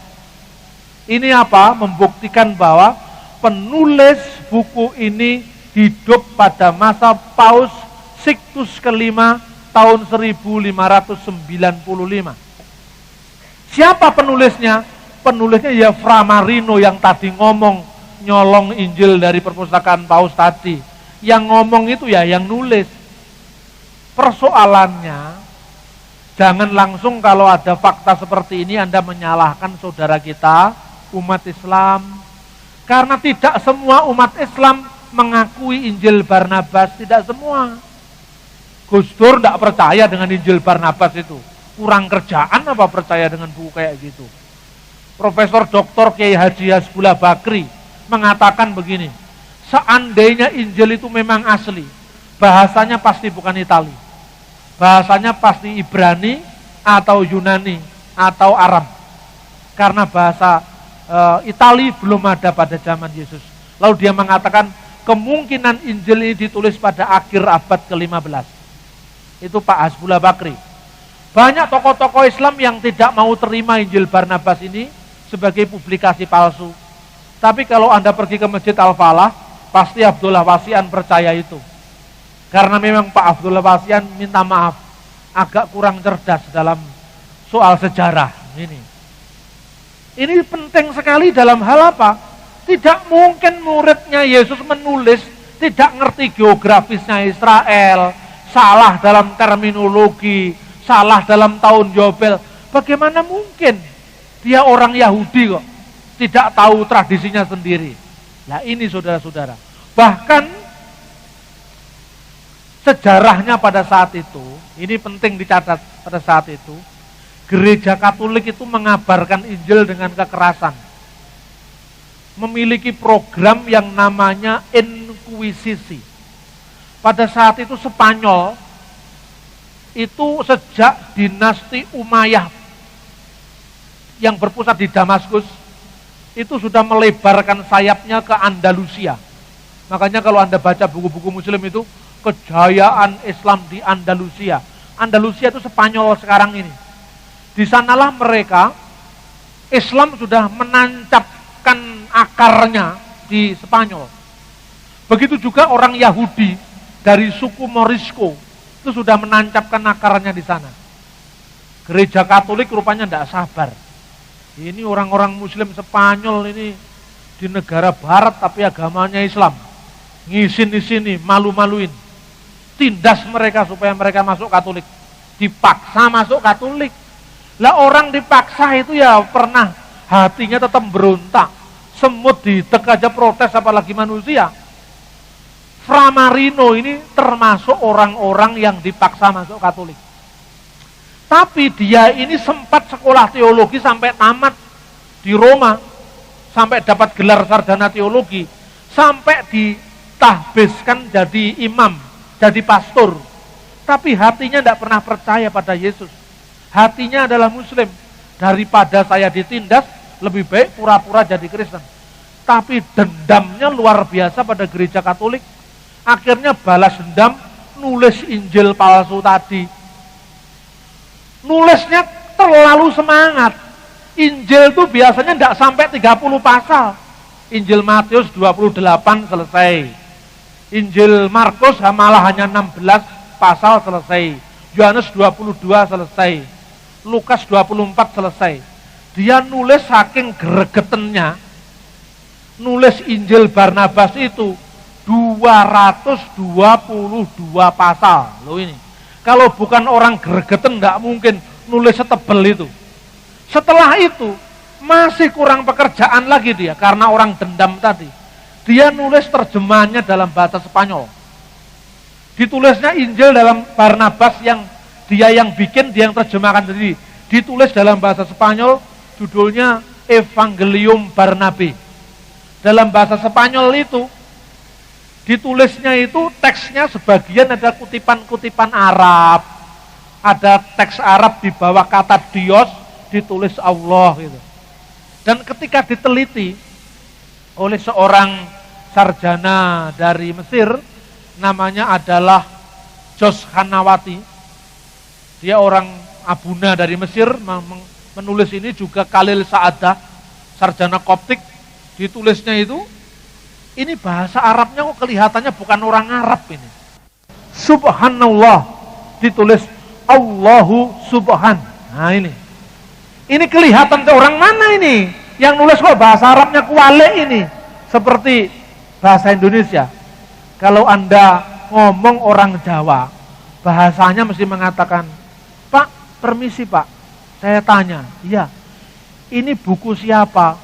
[SPEAKER 1] Ini apa? Membuktikan bahwa penulis buku ini hidup pada masa Paus Sixtus kelima tahun 1595. Siapa penulisnya? Penulisnya ya Fra Marino yang tadi ngomong, nyolong Injil dari perpustakaan Paus tadi. Yang ngomong itu ya yang nulis. Persoalannya, jangan langsung kalau ada fakta seperti ini Anda menyalahkan saudara kita, umat Islam. Karena tidak semua umat Islam mengakui Injil Barnabas, tidak semua. Gus Dur tidak percaya dengan Injil Barnabas itu. Kurang kerjaan apa percaya dengan buku kayak gitu. Profesor Dr. Kiai Haji Hasbullah Bakri mengatakan begini, seandainya Injil itu memang asli, bahasanya pasti bukan Itali. Bahasanya pasti Ibrani atau Yunani atau Aram. Karena bahasa Itali belum ada pada zaman Yesus. Lalu dia mengatakan kemungkinan Injil ini ditulis pada akhir abad ke-15. Itu Pak Hasbullah Bakri. Banyak tokoh-tokoh Islam yang tidak mau terima Injil Barnabas ini sebagai publikasi palsu. Tapi kalau Anda pergi ke Masjid Al-Falah, pasti Abdullah Wasian percaya itu. Karena memang Pak Abdullah Wasian minta maaf, agak kurang cerdas dalam soal sejarah ini. Ini penting sekali dalam hal apa? Tidak mungkin muridnya Yesus menulis tidak ngerti geografisnya Israel, salah dalam terminologi, salah dalam tahun Yobel. Bagaimana mungkin? Dia orang Yahudi kok, tidak tahu tradisinya sendiri. Nah ini saudara-saudara. Bahkan sejarahnya pada saat itu, ini penting dicatat pada saat itu, Gereja Katolik itu mengabarkan Injil dengan kekerasan. Memiliki program yang namanya inkuisisi. Pada saat itu Spanyol, itu sejak dinasti Umayyah yang berpusat di Damaskus, itu sudah melebarkan sayapnya ke Andalusia. Makanya kalau Anda baca buku-buku Muslim itu, kejayaan Islam di Andalusia. Andalusia itu Spanyol sekarang ini. Di sanalah mereka, Islam sudah menancapkan akarnya di Spanyol. Begitu juga orang Yahudi dari suku Morisco, itu sudah menancapkan akarnya di sana. Gereja Katolik rupanya tidak sabar. Ini orang-orang Muslim Spanyol ini di negara Barat tapi agamanya Islam. Ngisin di sini, malu-maluin. Tindas mereka supaya mereka masuk Katolik. Dipaksa masuk Katolik. Lah orang dipaksa itu ya pernah hatinya tetap berontak. Semut didek aja protes apalagi manusia. Fra Marino ini termasuk orang-orang yang dipaksa masuk Katolik. Tapi dia ini sempat sekolah teologi sampai tamat di Roma. Sampai dapat gelar sarjana teologi. Sampai ditahbiskan jadi imam, jadi pastor. Tapi hatinya tidak pernah percaya pada Yesus. Hatinya adalah Muslim. Daripada saya ditindas, lebih baik pura-pura jadi Kristen. Tapi dendamnya luar biasa pada gereja Katolik. Akhirnya balas dendam, nulis Injil palsu tadi. Nulisnya terlalu semangat. Injil itu biasanya tidak sampai 30 pasal. Injil Matius 28 selesai. Injil Markus malah hanya 16 pasal selesai. Yohanes 22 selesai. Lukas 24 selesai. Dia nulis saking gregetennya, nulis Injil Barnabas itu 222 pasal. Loh ini. Kalau bukan orang gregeten nggak mungkin nulis setebel itu. Setelah itu masih kurang pekerjaan lagi dia karena orang dendam tadi. Dia nulis terjemahannya dalam bahasa Spanyol. Ditulisnya Injil dalam Barnabas yang dia yang bikin, dia yang terjemahkan sendiri. Ditulis dalam bahasa Spanyol, judulnya Evangelium Barnabe. Dalam bahasa Spanyol itu ditulisnya itu teksnya sebagian ada kutipan-kutipan Arab, ada teks Arab di bawah kata Dios, ditulis Allah gitu. Dan ketika diteliti oleh seorang sarjana dari Mesir, namanya adalah Jos Hanawati, dia orang Abuna dari Mesir, menulis ini juga Khalil Sa'adah, sarjana Koptik, ditulisnya itu, ini bahasa Arabnya kok kelihatannya bukan orang Arab ini. Subhanallah, ditulis Allahu Subhan. Nah ini. Ini kelihatan orang mana ini? Yang nulis kok bahasa Arabnya kualik ini. Seperti bahasa Indonesia. Kalau Anda ngomong orang Jawa, bahasanya mesti mengatakan, Pak, permisi Pak, saya tanya, iya, ini buku siapa?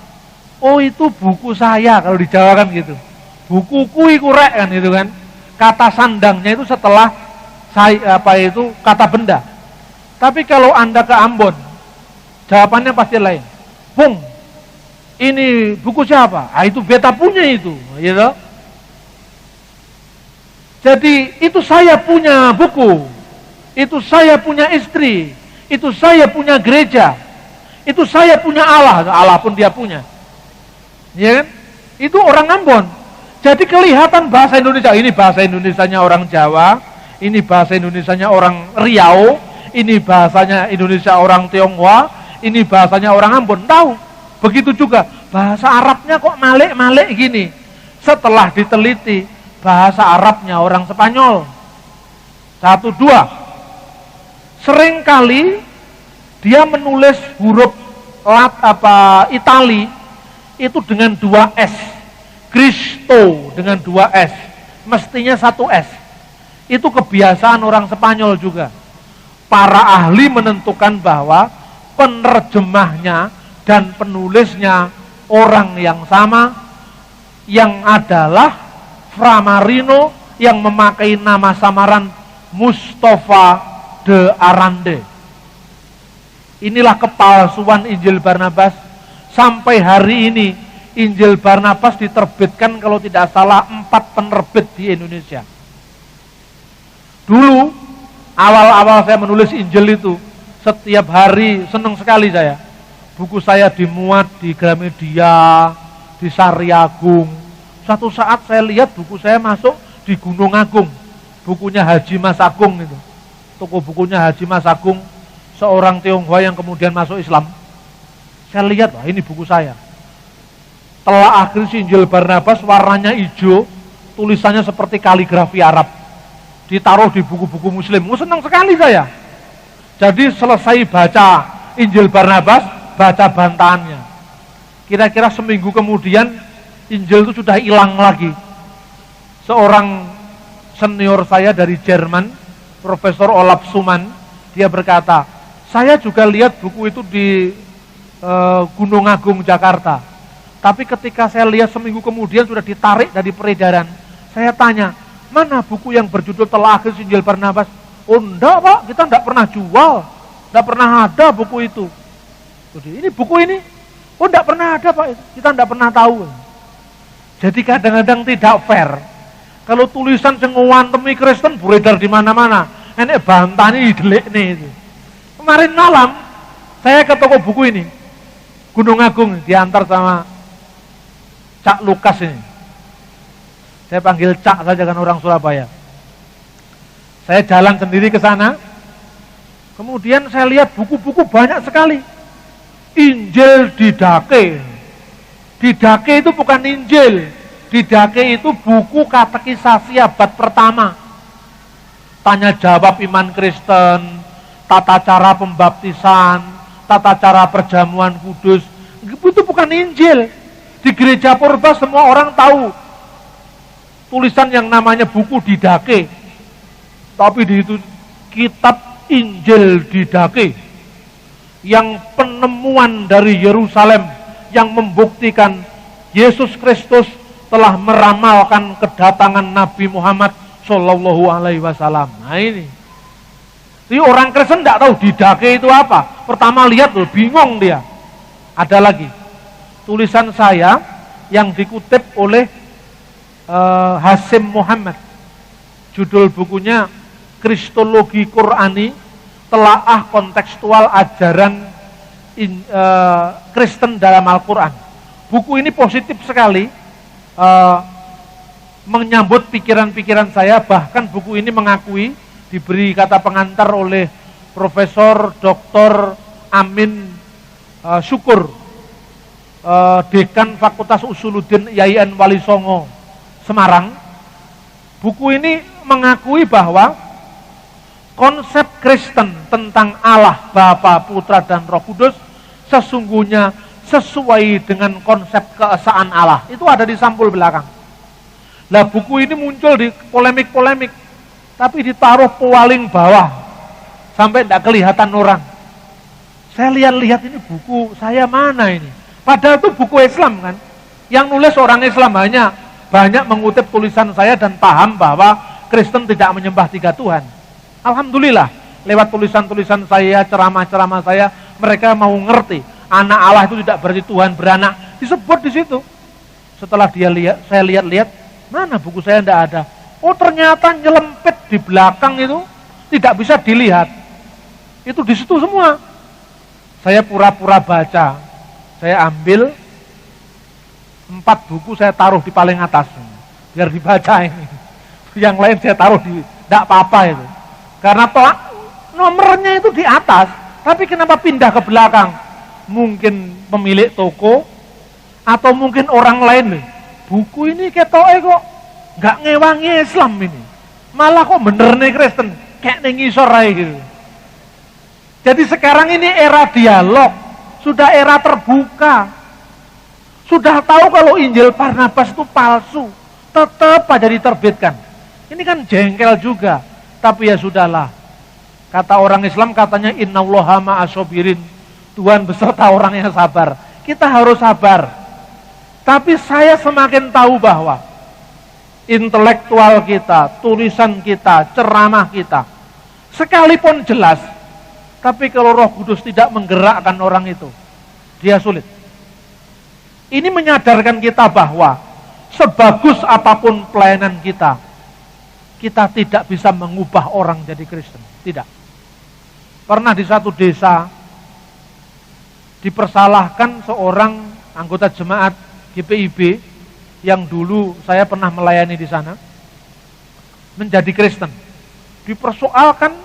[SPEAKER 1] Oh itu buku saya, kalau di Jawa kan gitu. Bukuku iku rek kan itu kan. Kata sandangnya itu setelah saya kata benda. Tapi kalau Anda ke Ambon, jawabannya pasti lain. Bung, ini buku siapa? Ah itu beta punya itu, gitu. Jadi itu saya punya buku. Itu saya punya istri. Itu saya punya gereja. Itu saya punya Allah. Allah pun dia punya. Ya kan? Itu orang Ambon. Jadi kelihatan bahasa Indonesia. Ini bahasa Indonesianya orang Jawa. Ini bahasa Indonesianya orang Riau. Ini bahasanya Indonesia orang Tionghoa. Ini bahasanya orang Ambon. Tahu. Begitu juga. Bahasa Arabnya kok malik-malik gini. Setelah diteliti, bahasa Arabnya orang Spanyol. 1, 2. Seringkali dia menulis huruf Itali itu dengan 2 S. Cristo dengan 2 S. Mestinya 1 S. Itu kebiasaan orang Spanyol juga. Para ahli menentukan bahwa penerjemahnya dan penulisnya orang yang sama, yang adalah Fra Marino, yang memakai nama samaran Mustafa de Arande. Inilah kepalsuan Injil Barnabas. Sampai hari ini Injil Barnabas diterbitkan kalau tidak salah 4 penerbit di Indonesia. Dulu awal-awal saya menulis Injil itu, setiap hari senang sekali saya. Buku saya dimuat di Gramedia, di Sariagung. Suatu saat saya lihat buku saya masuk di Gunung Agung, bukunya Haji Mas Agung itu. Toko bukunya Haji Mas Agung, seorang Tionghoa yang kemudian masuk Islam. Saya lihat, wah ini buku saya. Telah akhir Injil Barnabas, warnanya hijau, tulisannya seperti kaligrafi Arab. Ditaruh di buku-buku Muslim. Senang sekali saya. Jadi selesai baca Injil Barnabas, baca bantahannya. Kira-kira seminggu kemudian Injil itu sudah hilang lagi. Seorang senior saya dari Jerman, Profesor Olaf Suman, dia berkata, saya juga lihat buku itu di Gunung Agung, Jakarta. Tapi ketika saya lihat seminggu kemudian sudah ditarik dari peredaran, saya tanya, mana buku yang berjudul Telah Akhir Injil Barnabas? Oh enggak Pak, kita enggak pernah jual, enggak pernah ada buku itu. Jadi ini buku ini, oh enggak pernah ada Pak, kita enggak pernah tahu. Jadi kadang-kadang tidak fair. Kalau tulisan cenguan temi Kristen beredar di mana-mana, enek bantani delik nih itu. Kemarin malam saya ke toko buku ini, Gunung Agung, diantar sama Cak Lukas ini. Saya panggil Cak saja kan orang Surabaya. Saya jalan sendiri ke sana. Kemudian saya lihat buku-buku banyak sekali. Injil Didake. Didake itu bukan Injil. Didake itu buku katekisasi abad pertama. Tanya jawab iman Kristen, tata cara pembaptisan, tata cara perjamuan kudus. Itu bukan Injil. Di gereja purba semua orang tahu tulisan yang namanya buku Didake. Tapi di itu kitab Injil didake, yang penemuan dari Yerusalem yang membuktikan Yesus Kristus telah meramalkan kedatangan Nabi Muhammad Shallallahu Alaihi Wasallam. Nah ini, jadi orang Kristen tidak tahu didake itu apa. Pertama lihat loh, bingung dia. Ada lagi tulisan saya yang dikutip oleh Hasim Muhammad. Judul bukunya Kristologi Qur'ani, Telaah Kontekstual Ajaran Kristen dalam Al-Quran. Buku ini positif sekali, menyambut pikiran-pikiran saya. Bahkan buku ini mengakui, diberi kata pengantar oleh Profesor Dr. Amin Syukur, Dekan Fakultas Usuluddin IAIN Wali Songo, Semarang. Buku ini mengakui bahwa konsep Kristen tentang Allah, Bapa, Putra, dan Roh Kudus sesungguhnya sesuai dengan konsep keesaan Allah. Itu ada di sampul belakang. Nah, buku ini muncul di polemik-polemik, tapi ditaruh paling bawah sampai tidak kelihatan orang. Saya lihat-lihat, ini buku saya mana ini? Padahal itu buku Islam kan. Yang nulis orang Islam, hanya banyak mengutip tulisan saya dan paham bahwa Kristen tidak menyembah 3 Tuhan. Alhamdulillah, lewat tulisan-tulisan saya, ceramah-ceramah saya, mereka mau ngerti anak Allah itu tidak berarti Tuhan beranak. Disebut di situ. Setelah saya lihat-lihat, mana buku saya tidak ada. Oh, ternyata nyelempit di belakang itu tidak bisa dilihat. Itu di situ semua. Saya pura-pura baca. Saya ambil 4 buku, saya taruh di paling atas biar dibaca ini. Yang lain saya taruh di, tidak apa-apa itu. Karena nomornya itu di atas, tapi kenapa pindah ke belakang? Mungkin pemilik toko atau mungkin orang lain nih. Buku ini ketoke kok nggak ngewangi Islam ini. Malah kok bener nih Kristen, kayak ngisor aja gitu. Jadi sekarang ini era dialog, sudah era terbuka. Sudah tahu kalau Injil Barnabas itu palsu, tetap aja diterbitkan. Ini kan jengkel juga, tapi ya sudahlah. Kata orang Islam katanya innallaha ma'as-sabirin. Tuhan beserta orang yang sabar. Kita harus sabar. Tapi saya semakin tahu bahwa intelektual kita, tulisan kita, ceramah kita, sekalipun jelas, tapi kalau Roh Kudus tidak menggerakkan orang itu, dia sulit. Ini menyadarkan kita bahwa sebagus apapun pelayanan kita, kita tidak bisa mengubah orang jadi Kristen. Tidak. Pernah di satu desa, dipersalahkan seorang anggota jemaat GPIB yang dulu saya pernah melayani di sana, menjadi Kristen. Dipersoalkan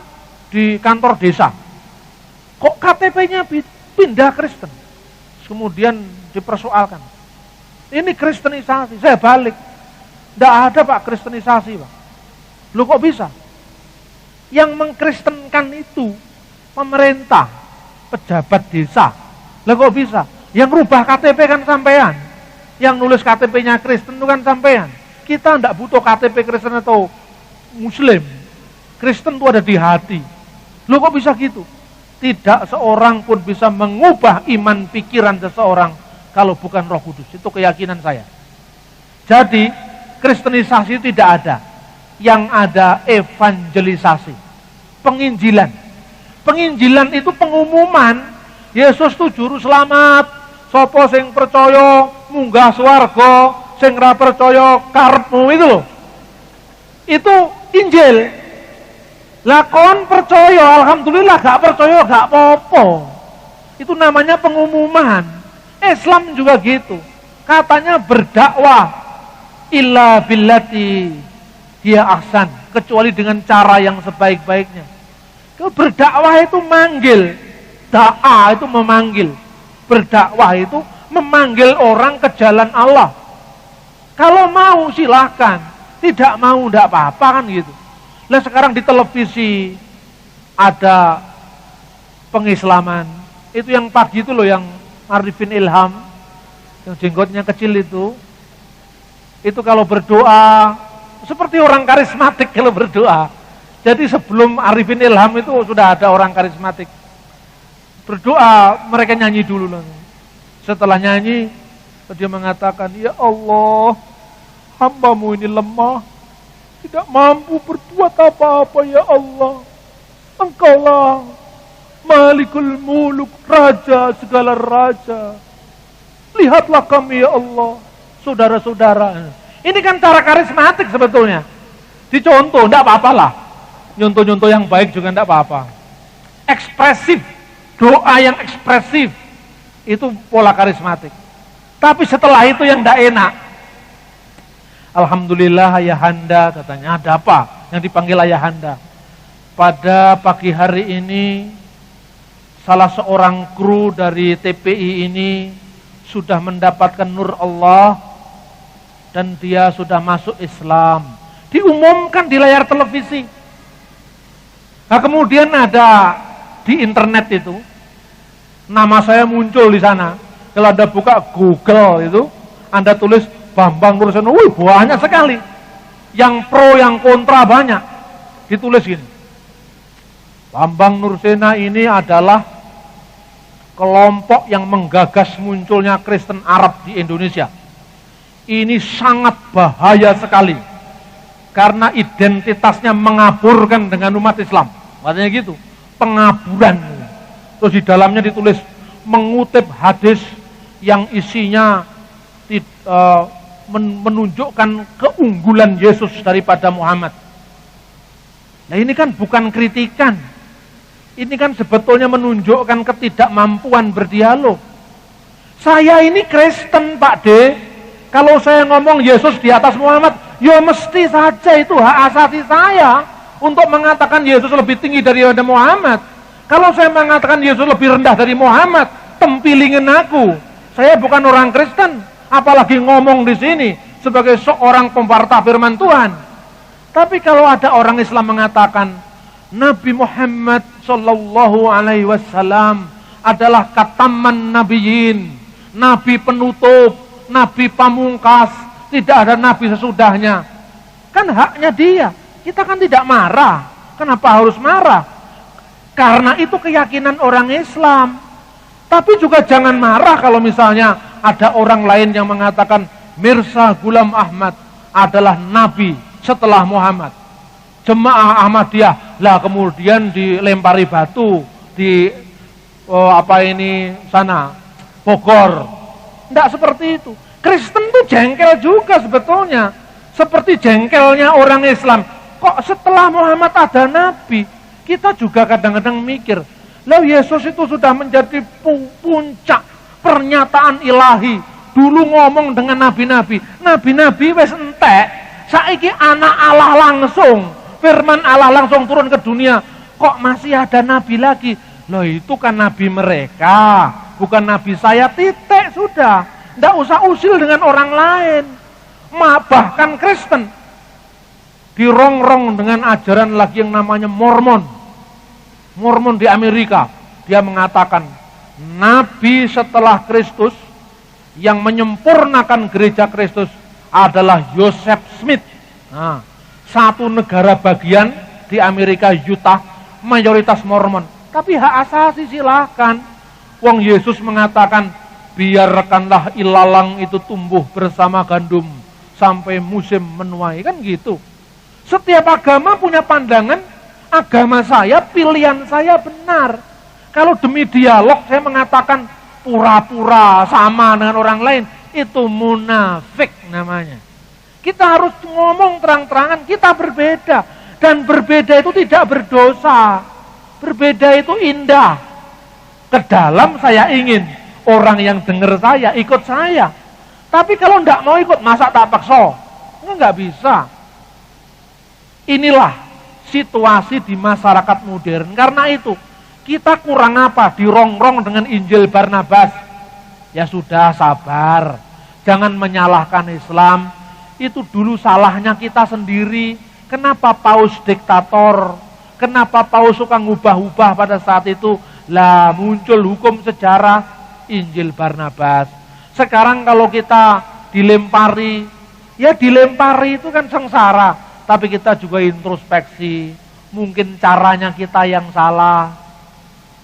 [SPEAKER 1] di kantor desa. Kok KTP-nya pindah Kristen? Kemudian dipersoalkan. Ini kristenisasi. Saya balik. Tidak ada Pak kristenisasi Pak. Loh kok bisa? Yang mengkristenkan itu pemerintah, pejabat desa. Lah kok bisa? Yang rubah KTP kan sampean. Yang nulis KTP-nya Kristen itu kan sampean. Kita tidak butuh KTP Kristen atau Muslim. Kristen itu ada di hati. Loh kok bisa gitu? Tidak seorang pun bisa mengubah iman pikiran seseorang kalau bukan Roh Kudus. Itu keyakinan saya. Jadi kristenisasi tidak ada. Yang ada evangelisasi, penginjilan. Penginjilan itu pengumuman Yesus itu juru selamat. Sopo sing percaya munggah swarga, sing ra percaya karepmu, itu loh. Itu Injil. Lah kon percaya, alhamdulillah, gak percaya gak apa-apa. Itu namanya pengumuman. Islam juga gitu. Katanya berdakwah illa billati hiya ahsan, kecuali dengan cara yang sebaik-baiknya. Kalau berdakwah itu manggil, da'a itu memanggil. Berdakwah itu memanggil orang ke jalan Allah. Kalau mau silahkan, tidak mau tidak apa-apa kan gitu. Lah sekarang di televisi ada pengislaman. Itu yang pagi itu loh, yang Arifin Ilham, yang jenggotnya kecil itu kalau berdoa seperti orang karismatik kalau berdoa. Jadi sebelum Arifin Ilham itu sudah ada orang karismatik. Berdoa, mereka nyanyi dulu. Setelah nyanyi, dia mengatakan, ya Allah, hamba-Mu ini lemah, tidak mampu berbuat apa-apa ya Allah. Engkaulah Malikul Muluk, Raja segala raja. Lihatlah kami ya Allah, saudara-saudara. Ini kan cara karismatik sebetulnya. Dicontoh, enggak apa-apa lah. Nyontoh-nyontoh yang baik juga enggak apa-apa. Ekspresif, doa yang ekspresif, itu pola karismatik. Tapi setelah itu yang enggak enak. Alhamdulillah ayahanda, katanya, ada apa yang dipanggil ayahanda? Pada pagi hari ini, salah seorang kru dari TPI ini sudah mendapatkan nur Allah dan dia sudah masuk Islam. Diumumkan di layar televisi. Nah kemudian ada di internet itu, nama saya muncul di sana. Kalau Anda buka Google itu, Anda tulis Bambang Nursena, wih banyak sekali. Yang pro, yang kontra banyak. Ditulis gini, Bambang Nursena ini adalah kelompok yang menggagas munculnya Kristen Arab di Indonesia. Ini sangat bahaya sekali. Karena identitasnya mengaburkan dengan umat Islam. Katanya gitu, pengaburan. Terus di dalamnya ditulis mengutip hadis yang isinya menunjukkan keunggulan Yesus daripada Muhammad. Nah ini kan bukan kritikan. Ini kan sebetulnya menunjukkan ketidakmampuan berdialog. Saya ini Kristen Pak D. Kalau saya ngomong Yesus di atas Muhammad, ya mesti saja itu hak asasi saya untuk mengatakan Yesus lebih tinggi daripada Muhammad. Kalau saya mengatakan Yesus lebih rendah dari Muhammad, tempilingin aku. Saya bukan orang Kristen, apalagi ngomong di sini sebagai seorang pemwarta firman Tuhan. Tapi kalau ada orang Islam mengatakan Nabi Muhammad Sallallahu Alaihi Wasallam adalah kataman nabiyyin, nabi penutup, nabi pamungkas, tidak ada nabi sesudahnya. Kan haknya dia. Kita kan tidak marah. Kenapa harus marah? Karena itu keyakinan orang Islam. Tapi juga jangan marah kalau misalnya ada orang lain yang mengatakan Mirza Ghulam Ahmad adalah nabi setelah Muhammad. Jemaah Ahmadiyah lah kemudian dilempari batu di sana Bogor. Tidak seperti itu. Kristen tuh jengkel juga sebetulnya. Seperti jengkelnya orang Islam. Kok setelah Muhammad ada nabi? Kita juga kadang-kadang mikir, lah Yesus itu sudah menjadi puncak pernyataan ilahi. Dulu ngomong dengan nabi-nabi. Nabi-nabi wes entek. Saiki anak Allah langsung. Firman Allah langsung turun ke dunia. Kok masih ada nabi lagi? Loh itu kan nabi mereka, bukan nabi saya, titik sudah. Tidak usah usil dengan orang lain. Bahkan Kristen dirongrong dengan ajaran lagi yang namanya Mormon. Mormon di Amerika, dia mengatakan nabi setelah Kristus yang menyempurnakan gereja Kristus adalah Joseph Smith. Nah, satu negara bagian di Amerika, Utah, mayoritas Mormon. Tapi hak asasi silahkan. Wong Yesus mengatakan, biarkanlah ilalang itu tumbuh bersama gandum sampai musim menuai, kan gitu. Setiap agama punya pandangan, agama saya, pilihan saya benar. Kalau demi dialog saya mengatakan pura-pura sama dengan orang lain, itu munafik namanya. Kita harus ngomong terang-terangan, kita berbeda. Dan berbeda itu tidak berdosa. Berbeda itu indah. Ke dalam saya ingin orang yang dengar saya, ikut saya. Tapi kalau enggak mau ikut, masa tak paksa? Enggak bisa. Inilah situasi di masyarakat modern. Karena itu, kita kurang apa? Dirongrong dengan Injil Barnabas. Ya sudah, sabar. Jangan menyalahkan Islam. Itu dulu salahnya kita sendiri. Kenapa Paus diktator? Kenapa Paus suka ngubah-ubah pada saat itu? Lah muncul hukum sejarah Injil Barnabas. Sekarang kalau kita dilempari, ya dilempari itu kan sengsara. Tapi kita juga introspeksi. mungkin caranya kita yang salah.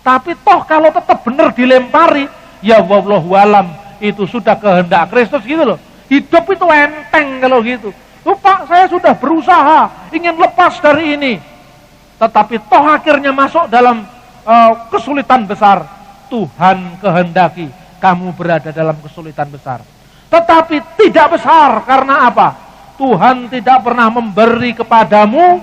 [SPEAKER 1] Tapi toh kalau tetap benar dilempari, ya wallahu alam, itu sudah kehendak Kristus gitu loh. Hidup itu enteng kalau gitu. Pak, saya sudah berusaha ingin lepas dari ini, tetapi toh akhirnya masuk dalam kesulitan besar. Tuhan kehendaki kamu berada dalam kesulitan besar, tetapi tidak besar. Karena apa? Tuhan tidak pernah memberi kepadamu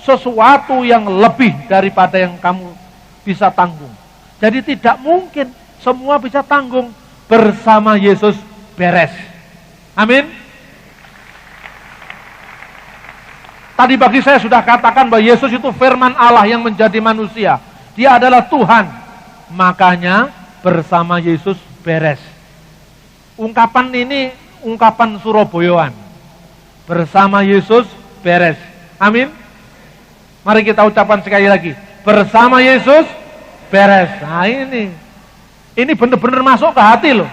[SPEAKER 1] sesuatu yang lebih daripada yang kamu bisa tanggung. Jadi tidak mungkin semua bisa tanggung. Bersama Yesus beres. Amin. Tadi pagi saya sudah katakan bahwa Yesus itu firman Allah yang menjadi manusia. Dia adalah Tuhan. Makanya bersama Yesus beres. Ungkapan ini ungkapan Surabayaan. Bersama Yesus beres. Amin. Mari kita ucapkan sekali lagi. Bersama Yesus beres. Nah ini benar-benar masuk ke hati loh.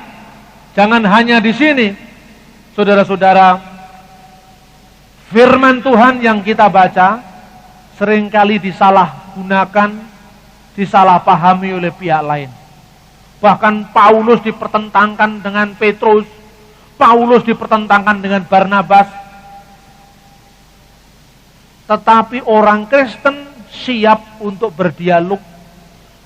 [SPEAKER 1] Jangan hanya di sini. Saudara-saudara, firman Tuhan yang kita baca seringkali disalahgunakan, disalahpahami oleh pihak lain. Bahkan Paulus dipertentangkan dengan Petrus, Paulus dipertentangkan dengan Barnabas. Tetapi orang Kristen siap untuk berdialog,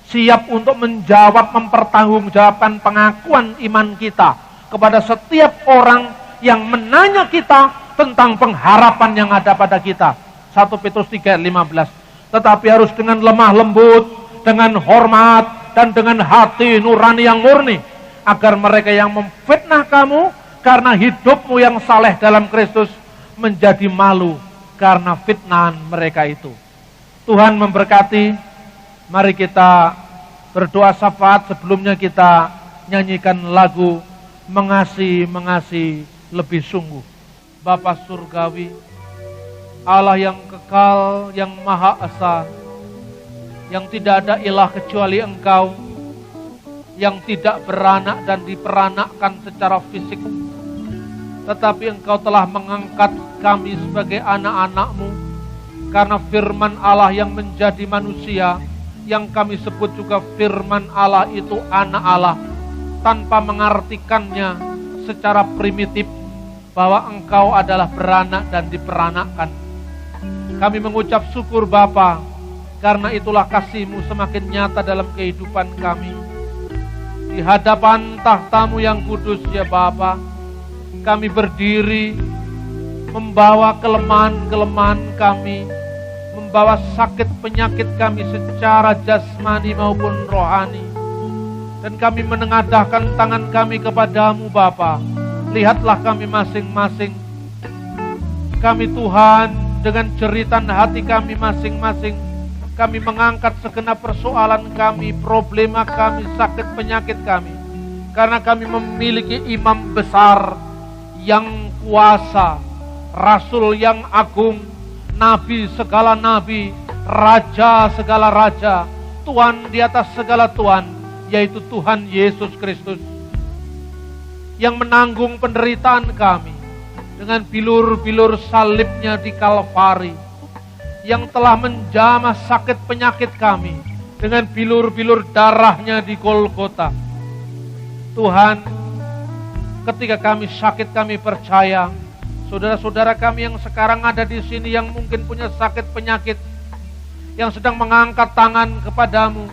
[SPEAKER 1] siap untuk menjawab, mempertanggungjawabkan pengakuan iman kita kepada setiap orang yang menanya kita tentang pengharapan yang ada pada kita. 1 Petrus 3:15. Tetapi harus dengan lemah lembut, dengan hormat, dan dengan hati nurani yang murni, agar mereka yang memfitnah kamu karena hidupmu yang saleh dalam Kristus menjadi malu karena fitnahan mereka itu. Tuhan memberkati. Mari kita berdoa syafaat. Sebelumnya kita nyanyikan lagu Mengasihi lebih sungguh. Bapa surgawi, Allah yang kekal, yang maha esa, yang tidak ada ilah kecuali Engkau, yang tidak beranak dan diperanakkan secara fisik, tetapi Engkau telah mengangkat kami sebagai anak-anak-Mu, karena firman Allah yang menjadi manusia, yang kami sebut juga firman Allah itu anak Allah, tanpa mengartikannya secara primitif, bahwa Engkau adalah beranak dan diperanakkan. Kami mengucap syukur Bapa, karena itulah kasih-Mu semakin nyata dalam kehidupan kami. Di hadapan tahta-Mu yang kudus ya Bapa, kami berdiri, membawa kelemahan-kelemahan kami, membawa sakit penyakit kami secara jasmani maupun rohani. Dan kami menengadahkan tangan kami kepadamu Bapa. Lihatlah kami masing-masing. Kami Tuhan, dengan jeritan hati kami masing-masing, kami mengangkat segenap persoalan kami, problema kami, sakit penyakit kami. Karena kami memiliki imam besar yang kuasa, rasul yang agung, nabi segala nabi, raja segala raja, Tuhan di atas segala Tuhan, yaitu Tuhan Yesus Kristus, yang menanggung penderitaan kami dengan bilur-bilur salibnya di Kalvari, yang telah menjamah sakit penyakit kami dengan bilur-bilur darahnya di Golgota. Tuhan, ketika kami sakit, kami percaya saudara-saudara kami yang sekarang ada di sini yang mungkin punya sakit penyakit, yang sedang mengangkat tangan kepadamu,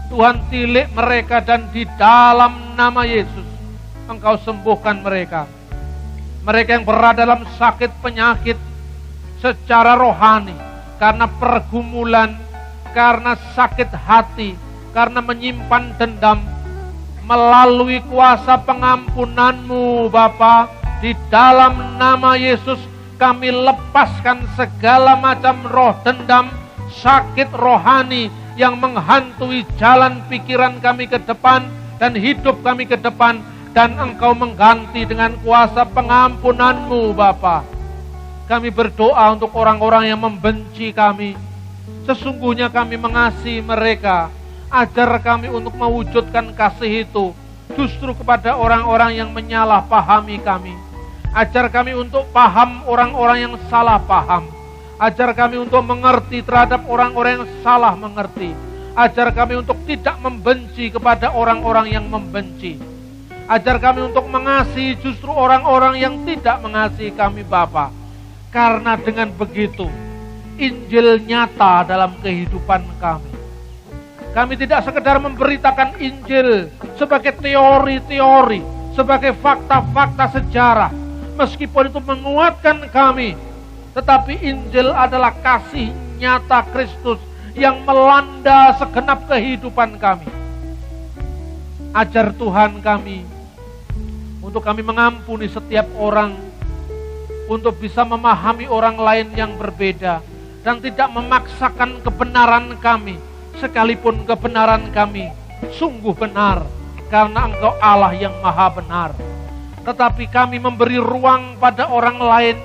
[SPEAKER 1] Tuhan tilik mereka dan di dalam nama Yesus Engkau sembuhkan mereka. Mereka yang berada dalam sakit penyakit secara rohani, karena pergumulan, karena sakit hati, karena menyimpan dendam, melalui kuasa pengampunan-Mu Bapa, di dalam nama Yesus kami lepaskan segala macam roh dendam, sakit rohani yang menghantui jalan pikiran kami ke depan dan hidup kami ke depan, dan Engkau mengganti dengan kuasa pengampunan-Mu Bapa. Kami berdoa untuk orang-orang yang membenci kami. Sesungguhnya kami mengasihi mereka. Ajar kami untuk mewujudkan kasih itu justru kepada orang-orang yang menyalahpahami kami. Ajar kami untuk paham orang-orang yang salah paham. Ajar kami untuk mengerti terhadap orang-orang yang salah mengerti. Ajar kami untuk tidak membenci kepada orang-orang yang membenci. Ajar kami untuk mengasihi justru orang-orang yang tidak mengasihi kami Bapa. Karena dengan begitu, Injil nyata dalam kehidupan kami. Kami tidak sekedar memberitakan Injil sebagai teori-teori, sebagai fakta-fakta sejarah. Meskipun itu menguatkan kami, tetapi Injil adalah kasih nyata Kristus yang melanda segenap kehidupan kami. Ajar Tuhan kami untuk kami mengampuni setiap orang, untuk bisa memahami orang lain yang berbeda, dan tidak memaksakan kebenaran kami, sekalipun kebenaran kami sungguh benar, karena Engkau Allah yang maha benar. Tetapi kami memberi ruang pada orang lain,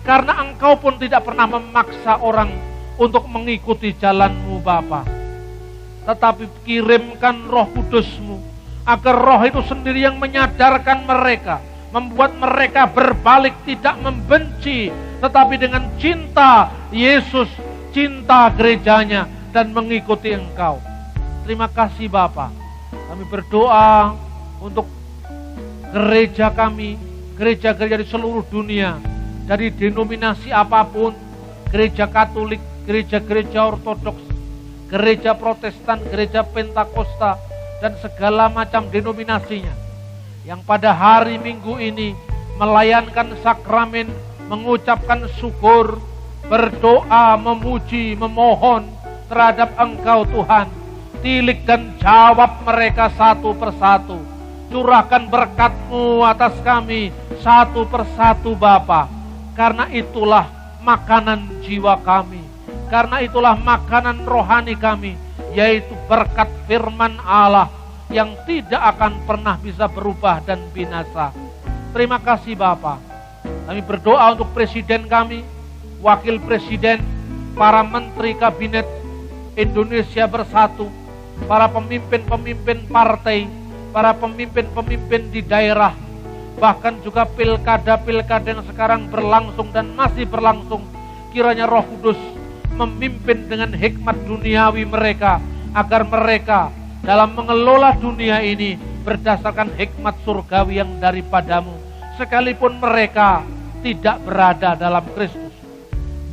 [SPEAKER 1] karena Engkau pun tidak pernah memaksa orang untuk mengikuti jalan-Mu Bapa. Tetapi kirimkan Roh Kudus-Mu, agar Roh itu sendiri yang menyadarkan mereka, membuat mereka berbalik, tidak membenci, tetapi dengan cinta Yesus, cinta gerejanya, dan mengikuti Engkau. Terima kasih Bapa. Kami berdoa untuk gereja kami, gereja-gereja di seluruh dunia, dari denominasi apapun, gereja Katolik, gereja-gereja Ortodoks, gereja Protestan, gereja Pentakosta, dan segala macam denominasinya, yang pada hari Minggu ini melayankan sakramen, mengucapkan syukur, berdoa, memuji, memohon terhadap Engkau Tuhan. Tilik dan jawab mereka satu persatu. Curahkan berkat-Mu atas kami satu persatu Bapa. Karena itulah makanan jiwa kami. Karena itulah makanan rohani kami, yaitu berkat firman Allah yang tidak akan pernah bisa berubah dan binasa. Terima kasih Bapa. Kami berdoa untuk presiden kami, wakil presiden, para menteri kabinet Indonesia Bersatu, para pemimpin-pemimpin partai, para pemimpin-pemimpin di daerah, bahkan juga pilkada-pilkada yang sekarang berlangsung dan masih berlangsung. Kiranya Roh Kudus memimpin dengan hikmat duniawi mereka, agar mereka dalam mengelola dunia ini berdasarkan hikmat surgawi yang daripadamu, sekalipun mereka tidak berada dalam Kristus.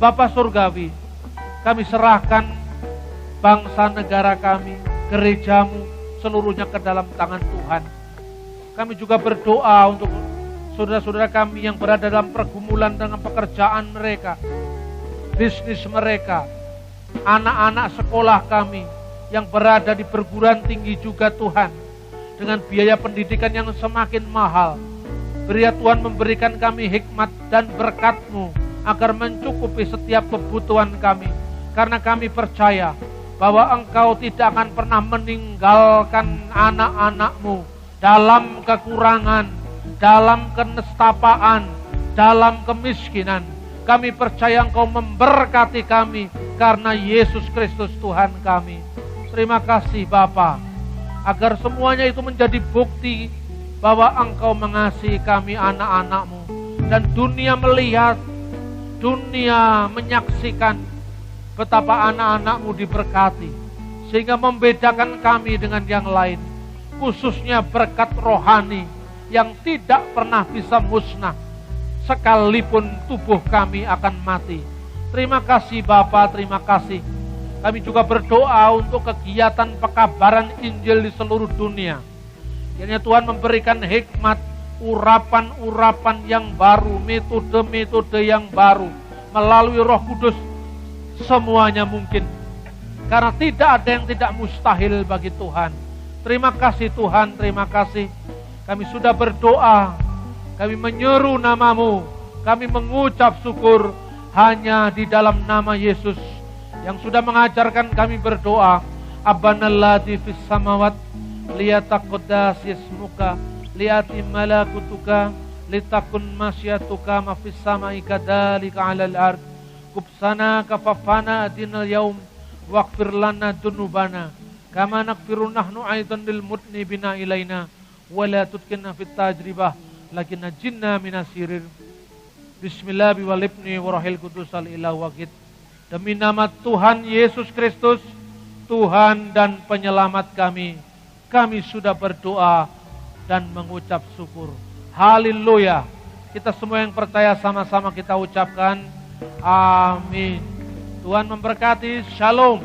[SPEAKER 1] Bapa Surgawi, kami serahkan bangsa negara kami, gerejamu, seluruhnya ke dalam tangan Tuhan. Kami juga berdoa untuk saudara-saudara kami yang berada dalam pergumulan dengan pekerjaan mereka, bisnis mereka, anak-anak sekolah kami yang berada di perguruan tinggi juga Tuhan, dengan biaya pendidikan yang semakin mahal. Beri Tuhan memberikan kami hikmat dan berkat-Mu agar mencukupi setiap kebutuhan kami, karena kami percaya bahwa Engkau tidak akan pernah meninggalkan anak-anak-Mu dalam kekurangan, dalam kenestapaan, dalam kemiskinan. Kami percaya Engkau memberkati kami karena Yesus Kristus Tuhan kami. Terima kasih Bapa, agar semuanya itu menjadi bukti bahwa Engkau mengasihi kami anak-anak-Mu, dan dunia melihat, dunia menyaksikan betapa anak-anak-Mu diberkati, sehingga membedakan kami dengan yang lain, khususnya berkat rohani yang tidak pernah bisa musnah, sekalipun tubuh kami akan mati. Terima kasih Bapa, terima kasih. Kami juga berdoa untuk kegiatan pekabaran Injil di seluruh dunia. Kiranya Tuhan memberikan hikmat, urapan-urapan yang baru, metode-metode yang baru, melalui Roh Kudus. Semuanya mungkin, karena tidak ada yang tidak mustahil bagi Tuhan. Terima kasih Tuhan, terima kasih. Kami sudah berdoa, kami menyeru nama-Mu, kami mengucap syukur hanya di dalam nama Yesus yang sudah mengajarkan kami berdoa. Abanalladzi fis samawat liyataqaddas ismuka liyati malakutuka litakun masyiatuka ma fis samai kadzalika 'alal ard. Kubsana kafafana adinal yaum waghfir lana dzunubana kama naghfiru nahnu aidan lil mudnibina ilaina wa la tudkilna fit tajribah lakinna jinna minasirir. Bismillah biwalibni wa rahil kudus al ilah waqid. Demi nama Tuhan Yesus Kristus, Tuhan dan Penyelamat kami sudah berdoa dan mengucap syukur. Haleluya. Kita semua yang percaya sama-sama kita ucapkan amin. Tuhan memberkati. Shalom.